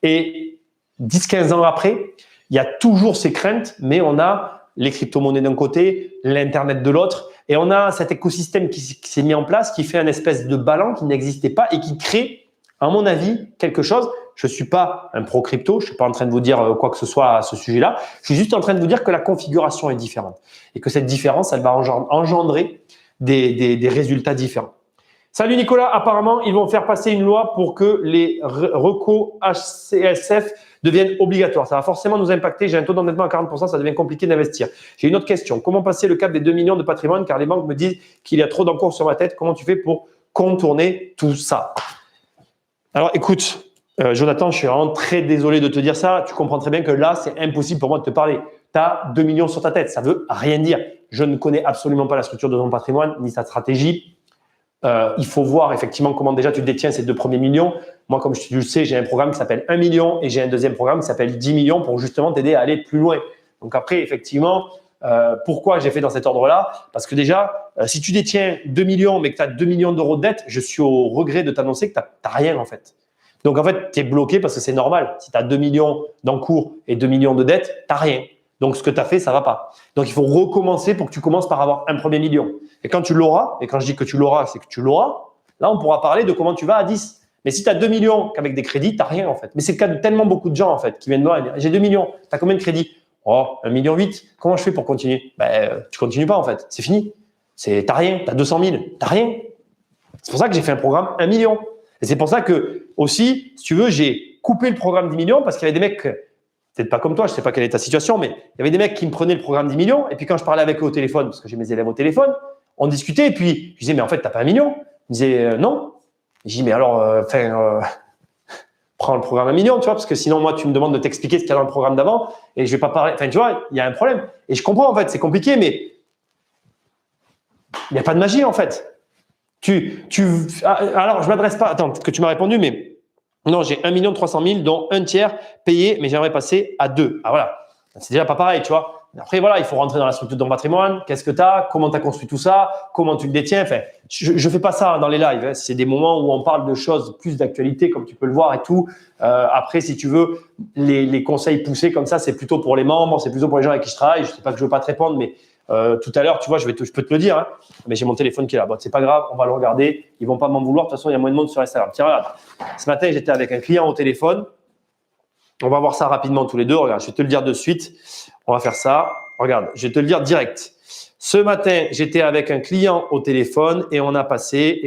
Et 10-15 ans après, il y a toujours ces craintes, mais on a les crypto-monnaies d'un côté, l'Internet de l'autre, et on a cet écosystème qui s'est mis en place, qui fait un espèce de ballon qui n'existait pas et qui crée, à mon avis, quelque chose. Je ne suis pas un pro-crypto, je ne suis pas en train de vous dire quoi que ce soit à ce sujet-là, je suis juste en train de vous dire que la configuration est différente et que cette différence, elle va engendrer des résultats différents. Salut Nicolas, apparemment, ils vont faire passer une loi pour que les recos HCSF deviennent obligatoires. Ça va forcément nous impacter. J'ai un taux d'endettement à 40%, ça devient compliqué d'investir. J'ai une autre question. Comment passer le cap des 2 millions de patrimoine car les banques me disent qu'il y a trop d'encours sur ma tête. Comment tu fais pour contourner tout ça? Alors écoute, Jonathan, je suis vraiment très désolé de te dire ça. Tu comprends très bien que là, c'est impossible pour moi de te parler. Tu as 2 millions sur ta tête. Ça veut rien dire. Je ne connais absolument pas la structure de ton patrimoine ni sa stratégie. Il faut voir effectivement comment déjà tu détiens ces 2 premiers millions. Moi, comme tu le sais, j'ai un programme qui s'appelle 1 million et j'ai un deuxième programme qui s'appelle 10 millions pour justement t'aider à aller plus loin. Donc après, effectivement, pourquoi j'ai fait dans cet ordre-là? Parce que déjà, si tu détiens 2 millions mais que tu as 2 millions d'euros de dette, je suis au regret de t'annoncer que tu n'as rien en fait. Donc en fait, tu es bloqué parce que c'est normal. Si tu as 2 millions d'encours et 2 millions de dettes, tu n'as rien. Donc, ce que tu as fait, ça ne va pas. Donc, il faut recommencer pour que tu commences par avoir un premier million. Et quand tu l'auras, et quand je dis que tu l'auras, c'est que tu l'auras, là, on pourra parler de comment tu vas à 10. Mais si tu as 2 millions qu'avec des crédits, tu n'as rien en fait. Mais c'est le cas de tellement beaucoup de gens en fait qui viennent me voir et me dire « J'ai 2 millions, tu as combien de crédits ?»« Oh, 1,8 million. Comment je fais pour continuer ?» Tu continues pas en fait. C'est fini. Tu n'as rien. Tu as 200 000. Tu n'as rien. C'est pour ça que j'ai fait un programme 1 million. Et c'est pour ça que aussi, si tu veux, j'ai coupé le programme 10 millions parce qu'il y avait des mecs… Peut-être pas comme toi, je ne sais pas quelle est ta situation, mais il y avait des mecs qui me prenaient le programme 10 millions. Et puis quand je parlais avec eux au téléphone, parce que j'ai mes élèves au téléphone, on discutait. Et puis je disais, mais en fait, tu n'as pas 1 million. Ils me disaient, non. Je dis, mais alors, prends le programme 1 million, tu vois, parce que sinon, moi, tu me demandes de t'expliquer ce qu'il y a dans le programme d'avant et je ne vais pas parler. Enfin, tu vois, il y a un problème. Et je comprends, en fait, c'est compliqué, mais il n'y a pas de magie, en fait. Alors, je ne m'adresse pas. Attends, que tu m'as répondu, mais. Non, j'ai 1 300 000 dont un tiers payé, mais j'aimerais passer à 2. Ah voilà, c'est déjà pas pareil, tu vois. Après, voilà, il faut rentrer dans la structure de ton patrimoine. Qu'est-ce que tu as? Comment tu as construit tout ça? Comment tu le détiens? Enfin, je ne fais pas ça dans les lives. Hein. C'est des moments où on parle de choses plus d'actualité, comme tu peux le voir et tout. Après, si tu veux, les conseils poussés comme ça, c'est plutôt pour les membres, c'est plutôt pour les gens avec qui je travaille. Je ne sais pas que je ne veux pas te répondre, mais tout à l'heure, tu vois, je peux te le dire, hein, mais j'ai mon téléphone qui est là. Bon, c'est pas grave, on va le regarder. Ils vont pas m'en vouloir. De toute façon, il y a moins de monde sur Instagram. Tiens, regarde. Ce matin, j'étais avec un client au téléphone. On va voir ça rapidement tous les deux. Regarde, je vais te le dire de suite. On va faire ça. Regarde, je vais te le dire direct. Ce matin, j'étais avec un client au téléphone et on a passé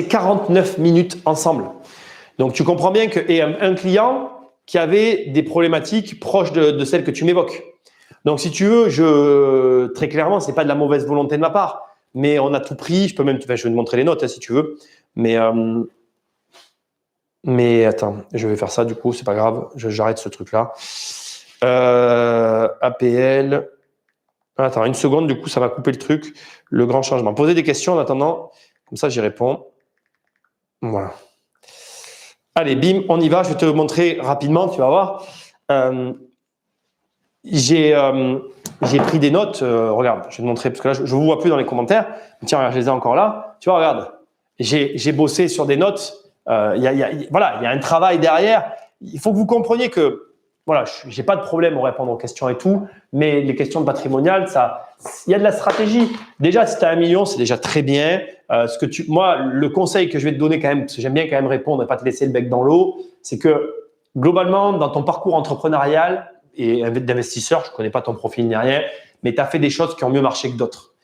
49 minutes ensemble. Donc, tu comprends bien que et un client qui avait des problématiques proches de celles que tu m'évoques. Donc, si tu veux, très clairement, c'est pas de la mauvaise volonté de ma part, mais on a tout pris. Je vais te montrer les notes hein, si tu veux. Mais attends, je vais faire ça du coup, c'est pas grave. J'arrête ce truc-là. APL. Attends, une seconde, du coup, ça va couper le truc. Le grand changement. Posez des questions en attendant. Comme ça, j'y réponds. Voilà. Allez, bim, on y va. Je vais te montrer rapidement, tu vas voir. J'ai pris des notes. Regarde, je vais te montrer parce que là, je ne vous vois plus dans les commentaires. Tiens, regarde, je les ai encore là. Tu vois, regarde. J'ai bossé sur des notes. Voilà, il y a un travail derrière. Il faut que vous compreniez que voilà, j'ai pas de problème à répondre aux questions et tout, mais les questions de patrimonial, il y a de la stratégie. Déjà, si tu as 1 million, c'est déjà très bien. Moi, le conseil que je vais te donner quand même, parce que j'aime bien quand même répondre et pas te laisser le bec dans l'eau, c'est que globalement, dans ton parcours entrepreneurial et d'investisseur, je connais pas ton profil ni rien, mais tu as fait des choses qui ont mieux marché que d'autres.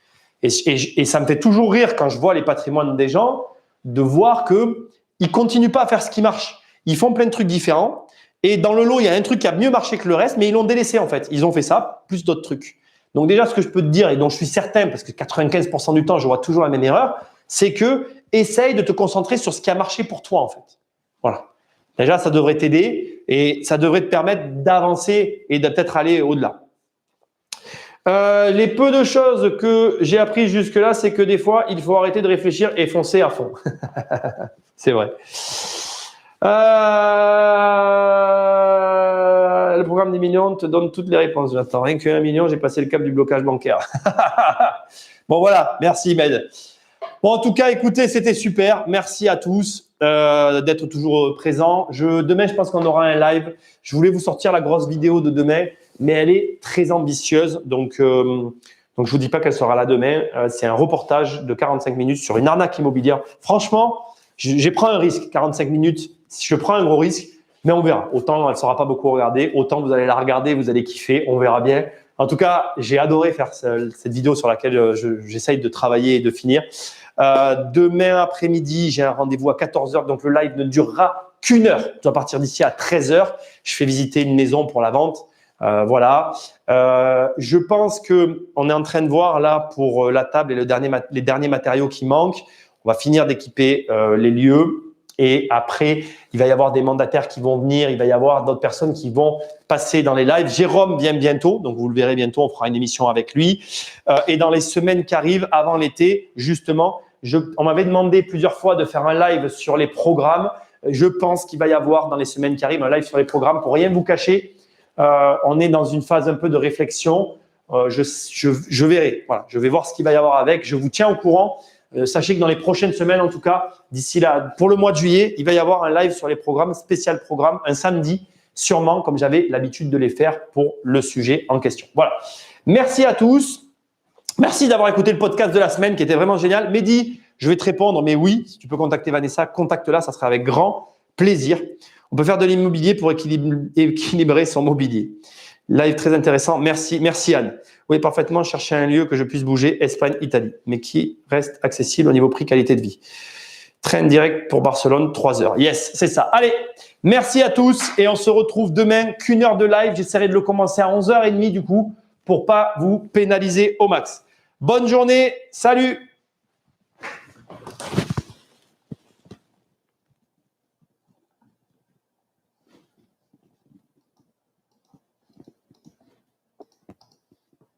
Et ça me fait toujours rire quand je vois les patrimoines des gens, de voir qu'ils continuent pas à faire ce qui marche. Ils font plein de trucs différents. Et dans le lot, il y a un truc qui a mieux marché que le reste, mais ils l'ont délaissé en fait. Ils ont fait ça, plus d'autres trucs. Donc déjà, ce que je peux te dire, et dont je suis certain, parce que 95% du temps, je vois toujours la même erreur, c'est que essaye de te concentrer sur ce qui a marché pour toi en fait. Voilà. Déjà, ça devrait t'aider et ça devrait te permettre d'avancer et de peut-être aller au-delà. Les peu de choses que j'ai appris jusque-là, c'est que des fois, il faut arrêter de réfléchir et foncer à fond. C'est vrai. Le programme 10 millions te donne toutes les réponses. J'attends rien que 1 million, j'ai passé le cap du blocage bancaire. Bon, voilà. Merci, Med. Bon, en tout cas, écoutez, c'était super. Merci à tous d'être toujours présents. Demain, je pense qu'on aura un live. Je voulais vous sortir la grosse vidéo de demain, mais elle est très ambitieuse. Donc je vous dis pas qu'elle sera là demain. C'est un reportage de 45 minutes sur une arnaque immobilière. Franchement, je prends un risque. 45 minutes, je prends un gros risque. Mais on verra. Autant elle ne sera pas beaucoup regardée, autant vous allez la regarder, vous allez kiffer, on verra bien. En tout cas, j'ai adoré faire cette vidéo sur laquelle j'essaye de travailler et de finir. Demain après-midi, j'ai un rendez-vous à 14h, donc le live ne durera qu'une heure. Je dois partir d'ici à 13h. Je fais visiter une maison pour la vente. Voilà. Je pense qu'on est en train de voir là pour la table et les derniers matériaux qui manquent. On va finir d'équiper les lieux. Et après, il va y avoir des mandataires qui vont venir, il va y avoir d'autres personnes qui vont passer dans les lives. Jérôme vient bientôt, donc vous le verrez bientôt, on fera une émission avec lui. Et dans les semaines qui arrivent, avant l'été, justement, on m'avait demandé plusieurs fois de faire un live sur les programmes. Je pense qu'il va y avoir dans les semaines qui arrivent un live sur les programmes. Pour rien vous cacher, on est dans une phase un peu de réflexion. Je verrai, voilà, je vais voir ce qu'il va y avoir avec. Je vous tiens au courant. Sachez que dans les prochaines semaines, en tout cas, d'ici là, pour le mois de juillet, il va y avoir un live sur les programmes, spécial programme, un samedi, sûrement, comme j'avais l'habitude de les faire pour le sujet en question. Voilà. Merci à tous. Merci d'avoir écouté le podcast de la semaine qui était vraiment génial. Mehdi, je vais te répondre, mais oui, si tu peux contacter Vanessa, contacte-la, ça sera avec grand plaisir. On peut faire de l'immobilier pour équilibrer son mobilier. Live très intéressant. Merci Anne. Oui, parfaitement, chercher un lieu que je puisse bouger, Espagne, Italie, mais qui reste accessible au niveau prix, qualité de vie. Train direct pour Barcelone, 3 heures. Yes, c'est ça. Allez, merci à tous et on se retrouve demain, qu'une heure de live. J'essaierai de le commencer à 11h30 du coup pour pas vous pénaliser au max. Bonne journée, salut!